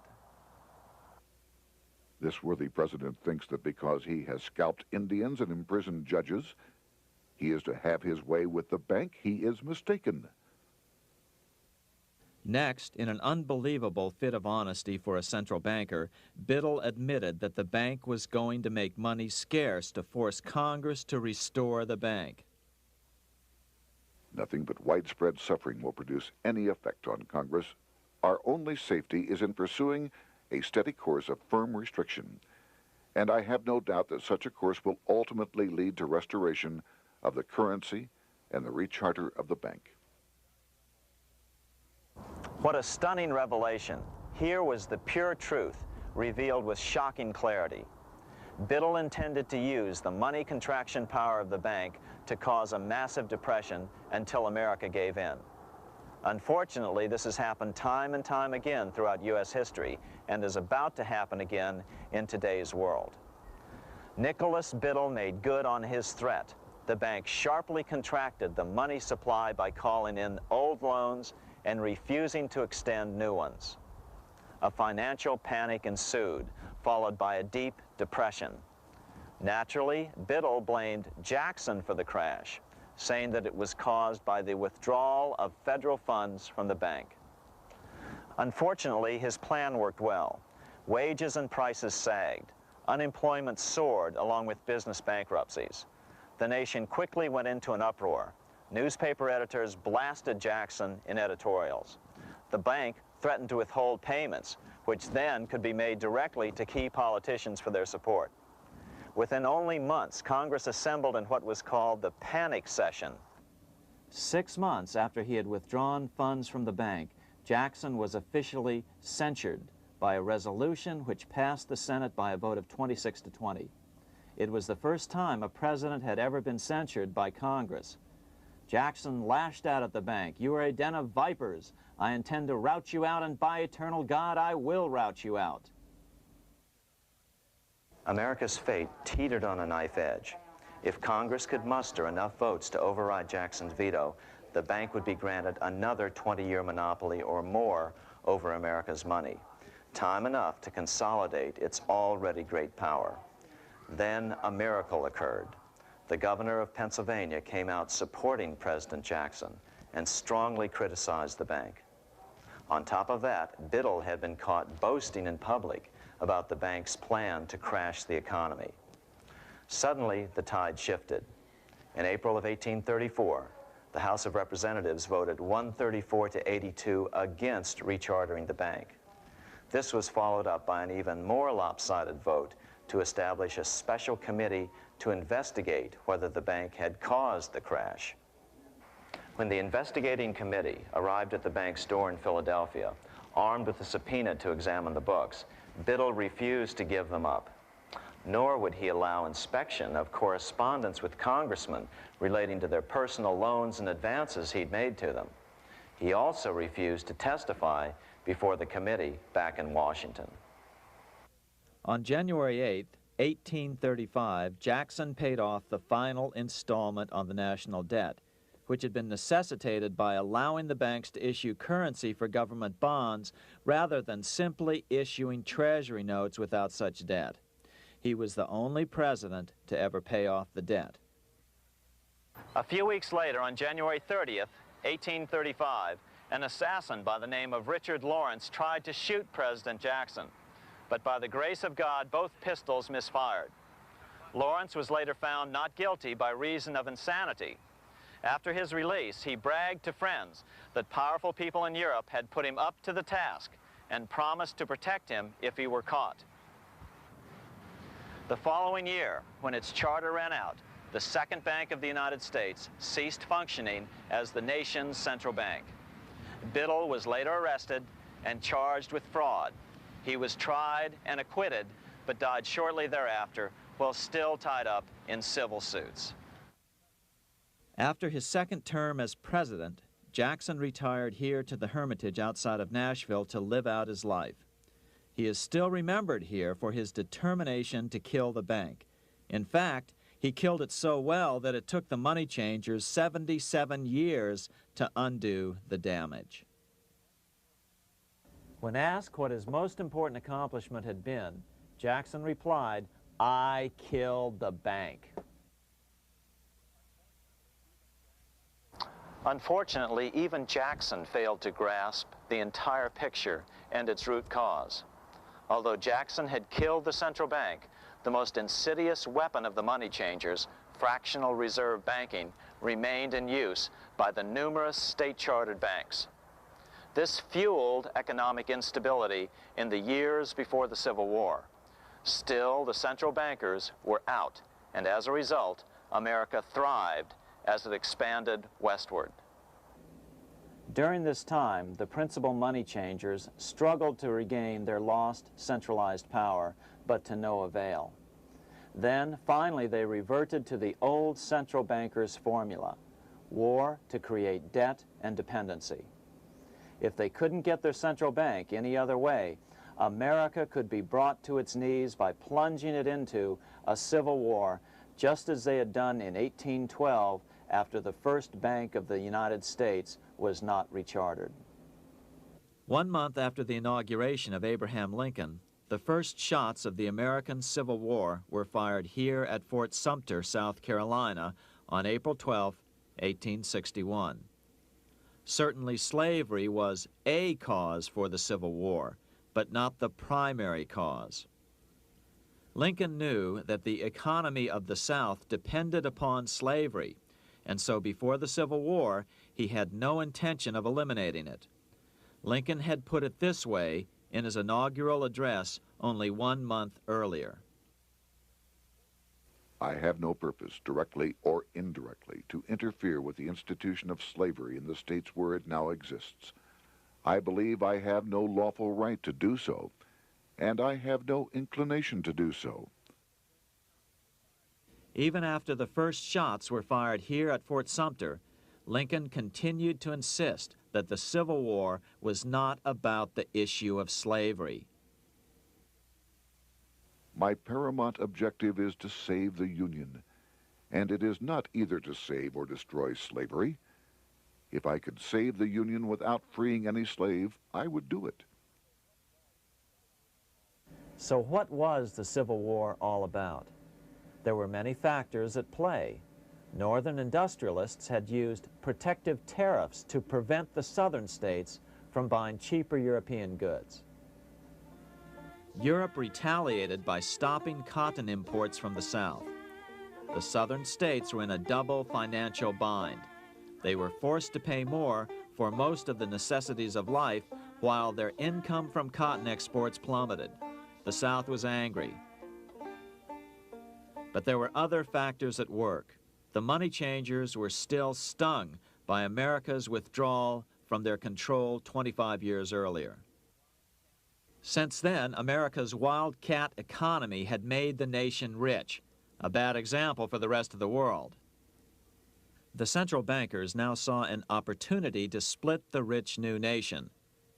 This worthy president thinks that because he has scalped Indians and imprisoned judges, he is to have his way with the bank. He is mistaken. Next, in an unbelievable fit of honesty for a central banker, Biddle admitted that the bank was going to make money scarce to force Congress to restore the bank. Nothing but widespread suffering will produce any effect on Congress. Our only safety is in pursuing a steady course of firm restriction, and I have no doubt that such a course will ultimately lead to restoration of the currency and the recharter of the bank. What a stunning revelation. Here was the pure truth, revealed with shocking clarity. Biddle intended to use the money contraction power of the bank to cause a massive depression until America gave in. Unfortunately, this has happened time and time again throughout U.S. history and is about to happen again in today's world. Nicholas Biddle made good on his threat. The bank sharply contracted the money supply by calling in old loans and refusing to extend new ones. A financial panic ensued, followed by a deep depression. Naturally, Biddle blamed Jackson for the crash, saying that it was caused by the withdrawal of federal funds from the bank. Unfortunately, his plan worked well. Wages and prices sagged. Unemployment soared along with business bankruptcies. The nation quickly went into an uproar. Newspaper editors blasted Jackson in editorials. The bank threatened to withhold payments, which then could be made directly to key politicians for their support. Within only months, Congress assembled in what was called the panic session. 6 months after he had withdrawn funds from the bank, Jackson was officially censured by a resolution which passed the Senate by a vote of 26 to 20. It was the first time a president had ever been censured by Congress. Jackson lashed out at the bank. "You are a den of vipers. I intend to rout you out, and by eternal God, I will rout you out." America's fate teetered on a knife edge. If Congress could muster enough votes to override Jackson's veto, the bank would be granted another 20-year monopoly or more over America's money, time enough to consolidate its already great power. Then a miracle occurred. The governor of Pennsylvania came out supporting President Jackson and strongly criticized the bank. On top of that, Biddle had been caught boasting in public about the bank's plan to crash the economy. Suddenly, the tide shifted. In April of 1834, the House of Representatives voted 134 to 82 against rechartering the bank. This was followed up by an even more lopsided vote to establish a special committee to investigate whether the bank had caused the crash. When the investigating committee arrived at the bank's door in Philadelphia, armed with a subpoena to examine the books, Biddle refused to give them up. Nor would he allow inspection of correspondence with congressmen relating to their personal loans and advances he'd made to them. He also refused to testify before the committee back in Washington. On January 8, 1835, Jackson paid off the final installment on the national debt, which had been necessitated by allowing the banks to issue currency for government bonds rather than simply issuing treasury notes without such debt. He was the only president to ever pay off the debt. A few weeks later, on January 30th, 1835, an assassin by the name of Richard Lawrence tried to shoot President Jackson. But by the grace of God, both pistols misfired. Lawrence was later found not guilty by reason of insanity. After his release, he bragged to friends that powerful people in Europe had put him up to the task and promised to protect him if he were caught. The following year, when its charter ran out, the Second Bank of the United States ceased functioning as the nation's central bank. Biddle was later arrested and charged with fraud. He was tried and acquitted, but died shortly thereafter while still tied up in civil suits. After his second term as president, Jackson retired here to the Hermitage outside of Nashville to live out his life. He is still remembered here for his determination to kill the bank. In fact, he killed it so well that it took the money changers 77 years to undo the damage. When asked what his most important accomplishment had been, Jackson replied, "I killed the bank." Unfortunately, even Jackson failed to grasp the entire picture and its root cause. Although Jackson had killed the central bank, the most insidious weapon of the money changers, fractional reserve banking, remained in use by the numerous state-chartered banks. This fueled economic instability in the years before the Civil War. Still, the central bankers were out, and as a result, America thrived as it expanded westward. During this time, the principal money changers struggled to regain their lost centralized power, but to no avail. Then, finally, they reverted to the old central bankers' formula: war to create debt and dependency. If they couldn't get their central bank any other way, America could be brought to its knees by plunging it into a civil war, just as they had done in 1812 after the first Bank of the United States was not rechartered. 1 month after the inauguration of Abraham Lincoln, the first shots of the American Civil War were fired here at Fort Sumter, South Carolina, on April 12, 1861. Certainly slavery was a cause for the Civil War, but not the primary cause. Lincoln knew that the economy of the South depended upon slavery, and so before the Civil War, he had no intention of eliminating it. Lincoln had put it this way in his inaugural address only 1 month earlier. I have no purpose, directly or indirectly, to interfere with the institution of slavery in the states where it now exists. I believe I have no lawful right to do so, and I have no inclination to do so. Even after the first shots were fired here at Fort Sumter, Lincoln continued to insist that the Civil War was not about the issue of slavery. My paramount objective is to save the Union, and it is not either to save or destroy slavery. If I could save the Union without freeing any slave, I would do it. So what was the Civil War all about? There were many factors at play. Northern industrialists had used protective tariffs to prevent the southern states from buying cheaper European goods. Europe retaliated by stopping cotton imports from the South. The southern states were in a double financial bind. They were forced to pay more for most of the necessities of life, while their income from cotton exports plummeted. The South was angry. But there were other factors at work. The money changers were still stung by America's withdrawal from their control 25 years earlier. Since then, America's wildcat economy had made the nation rich, a bad example for the rest of the world. The central bankers now saw an opportunity to split the rich new nation,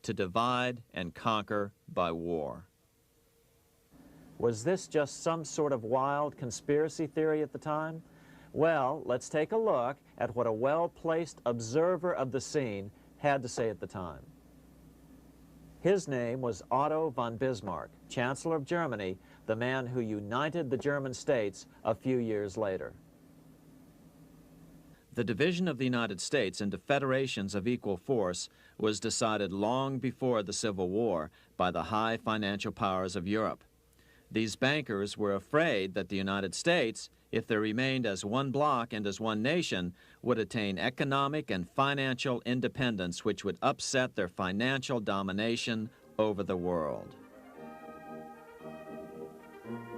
to divide and conquer by war. Was this just some sort of wild conspiracy theory at the time? Well, let's take a look at what a well-placed observer of the scene had to say at the time. His name was Otto von Bismarck, Chancellor of Germany, the man who united the German states a few years later. The division of the United States into federations of equal force was decided long before the Civil War by the high financial powers of Europe. These bankers were afraid that the United States, if they remained as one bloc and as one nation, would attain economic and financial independence, which would upset their financial domination over the world.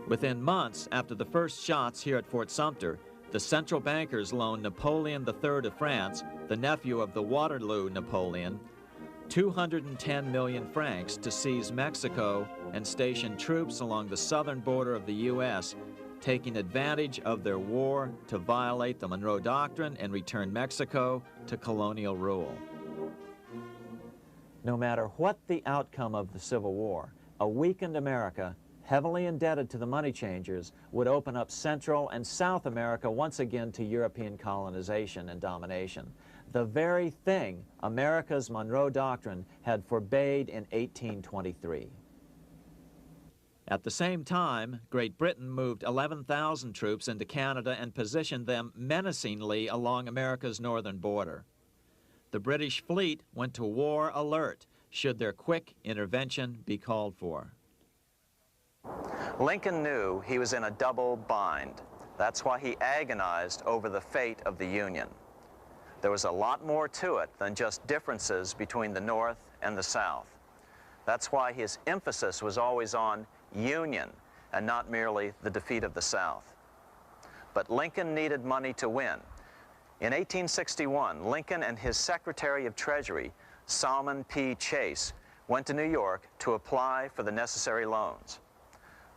Within months after the first shots here at Fort Sumter, the central bankers loaned Napoleon III of France, the nephew of the Waterloo Napoleon, 210 million francs to seize Mexico and station troops along the southern border of the U.S., taking advantage of their war to violate the Monroe Doctrine and return Mexico to colonial rule. No matter what the outcome of the Civil War, a weakened America, heavily indebted to the money changers, would open up Central and South America once again to European colonization and domination. The very thing America's Monroe Doctrine had forbade in 1823. At the same time, Great Britain moved 11,000 troops into Canada and positioned them menacingly along America's northern border. The British fleet went to war alert, should their quick intervention be called for. Lincoln knew he was in a double bind. That's why he agonized over the fate of the Union. There was a lot more to it than just differences between the North and the South. That's why his emphasis was always on union and not merely the defeat of the South. But Lincoln needed money to win. In 1861, Lincoln and his Secretary of Treasury, Salmon P. Chase, went to New York to apply for the necessary loans.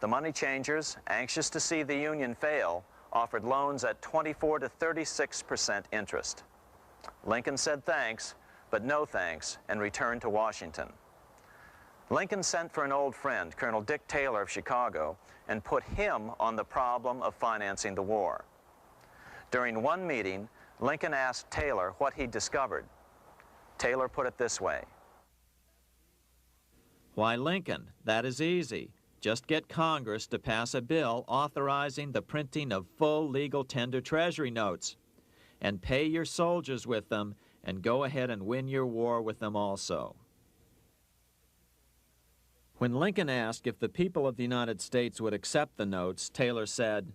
The money changers, anxious to see the Union fail, offered loans at 24 to 36% interest. Lincoln said thanks, but no thanks, and returned to Washington. Lincoln sent for an old friend, Colonel Dick Taylor of Chicago, and put him on the problem of financing the war. During one meeting, Lincoln asked Taylor what he'd discovered. Taylor put it this way. Why, Lincoln, that is easy. Just get Congress to pass a bill authorizing the printing of full legal tender Treasury notes, and pay your soldiers with them, and go ahead and win your war with them also. When Lincoln asked if the people of the United States would accept the notes, Taylor said,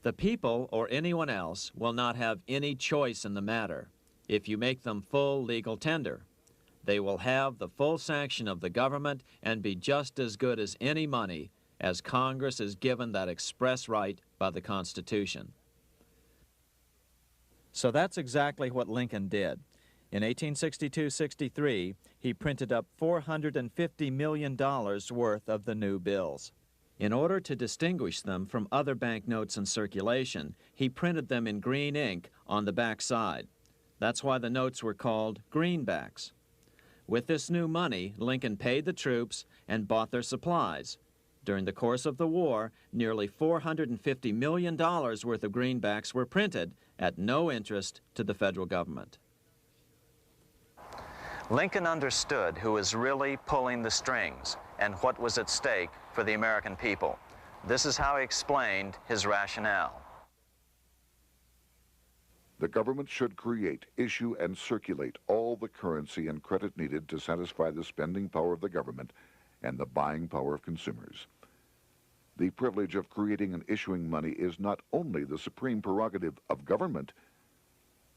"The people, or anyone else, will not have any choice in the matter if you make them full legal tender. They will have the full sanction of the government and be just as good as any money, as Congress is given that express right by the Constitution." So that's exactly what Lincoln did. In 1862-63, he printed up $450 million worth of the new bills. In order to distinguish them from other banknotes in circulation, he printed them in green ink on the back side. That's why the notes were called greenbacks. With this new money, Lincoln paid the troops and bought their supplies. During the course of the war, nearly $450 million worth of greenbacks were printed at no interest to the federal government. Lincoln understood who was really pulling the strings and what was at stake for the American people. This is how he explained his rationale. The government should create, issue, and circulate all the currency and credit needed to satisfy the spending power of the government and the buying power of consumers. The privilege of creating and issuing money is not only the supreme prerogative of government,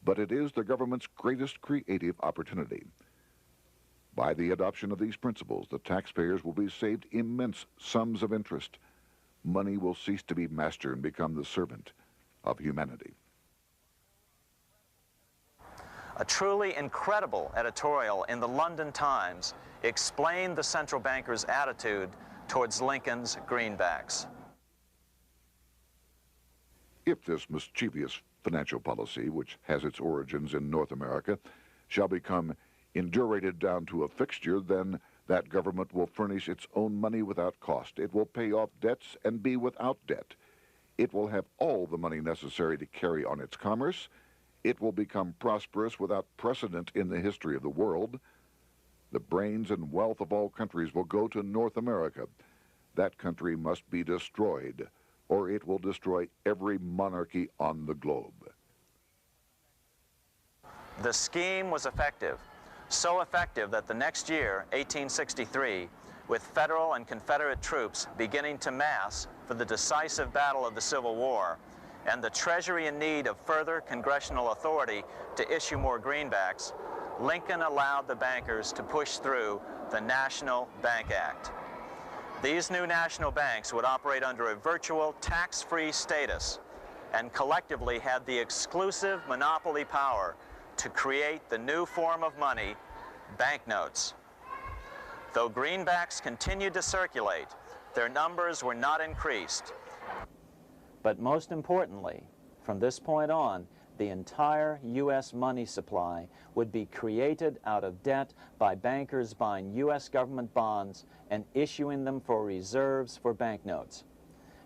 but it is the government's greatest creative opportunity. By the adoption of these principles, the taxpayers will be saved immense sums of interest. Money will cease to be master and become the servant of humanity. A truly incredible editorial in the London Times explained the central bankers' attitude towards Lincoln's greenbacks. If this mischievous financial policy, which has its origins in North America, shall become indurated down to a fixture, then that government will furnish its own money without cost. It will pay off debts and be without debt. It will have all the money necessary to carry on its commerce. It will become prosperous without precedent in the history of the world. The brains and wealth of all countries will go to North America. That country must be destroyed, or it will destroy every monarchy on the globe. The scheme was effective, so effective that the next year, 1863, with Federal and Confederate troops beginning to mass for the decisive battle of the Civil War, and the Treasury in need of further congressional authority to issue more greenbacks, Lincoln allowed the bankers to push through the National Bank Act. These new national banks would operate under a virtual tax-free status and collectively had the exclusive monopoly power to create the new form of money, banknotes. Though greenbacks continued to circulate, their numbers were not increased. But most importantly, from this point on, the entire U.S. money supply would be created out of debt by bankers buying U.S. government bonds and issuing them for reserves for banknotes.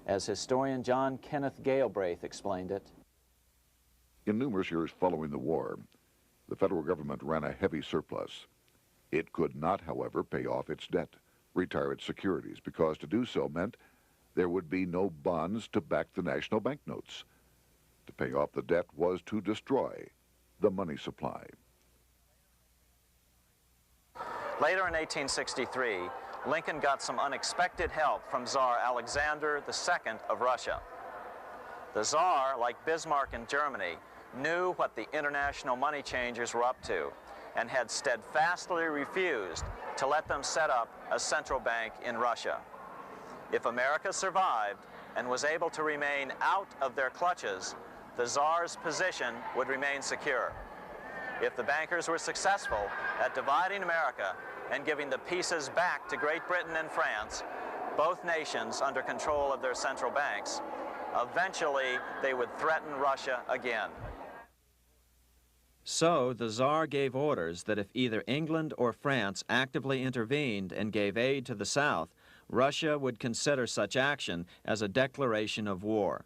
As historian John Kenneth Galbraith explained it, in numerous years following the war, the federal government ran a heavy surplus. It could not, however, pay off its debt, retire its securities, because to do so meant there would be no bonds to back the national banknotes. To pay off the debt was to destroy the money supply. Later in 1863, Lincoln got some unexpected help from Tsar Alexander II of Russia. The Tsar, like Bismarck in Germany, knew what the international money changers were up to and had steadfastly refused to let them set up a central bank in Russia. If America survived and was able to remain out of their clutches, the Tsar's position would remain secure. If the bankers were successful at dividing America and giving the pieces back to Great Britain and France, both nations under control of their central banks, eventually they would threaten Russia again. So the Tsar gave orders that if either England or France actively intervened and gave aid to the South, Russia would consider such action as a declaration of war.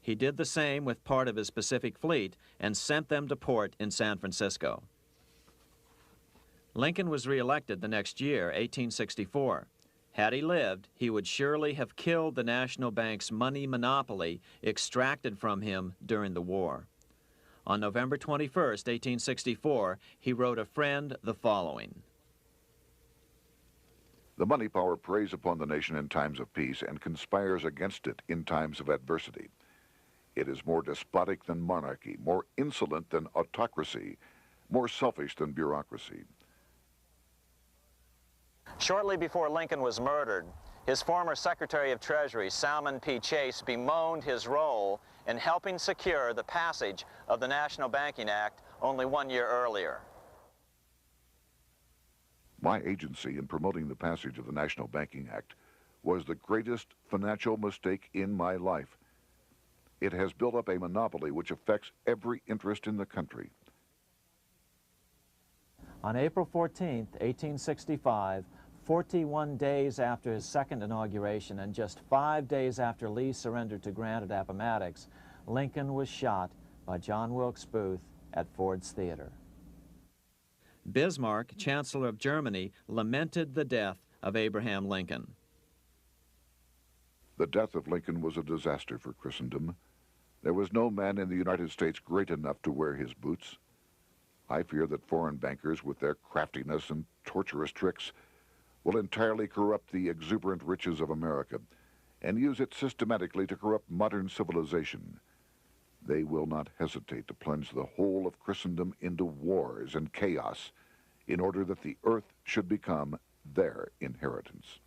He did the same with part of his Pacific Fleet and sent them to port in San Francisco. Lincoln was reelected the next year, 1864. Had he lived, he would surely have killed the national bank's money monopoly extracted from him during the war. On November 21, 1864, he wrote a friend the following. The money power preys upon the nation in times of peace and conspires against it in times of adversity. It is more despotic than monarchy, more insolent than autocracy, more selfish than bureaucracy. Shortly before Lincoln was murdered, his former Secretary of Treasury, Salmon P. Chase, bemoaned his role in helping secure the passage of the National Banking Act only 1 year earlier. My agency in promoting the passage of the National Banking Act was the greatest financial mistake in my life. It has built up a monopoly which affects every interest in the country. On April 14, 1865, 41 days after his second inauguration and just 5 days after Lee surrendered to Grant at Appomattox, Lincoln was shot by John Wilkes Booth at Ford's Theater. Bismarck, Chancellor of Germany, lamented the death of Abraham Lincoln. The death of Lincoln was a disaster for Christendom. There was no man in the United States great enough to wear his boots. I fear that foreign bankers, with their craftiness and tortuous tricks, will entirely corrupt the exuberant riches of America and use it systematically to corrupt modern civilization. They will not hesitate to plunge the whole of Christendom into wars and chaos in order that the earth should become their inheritance.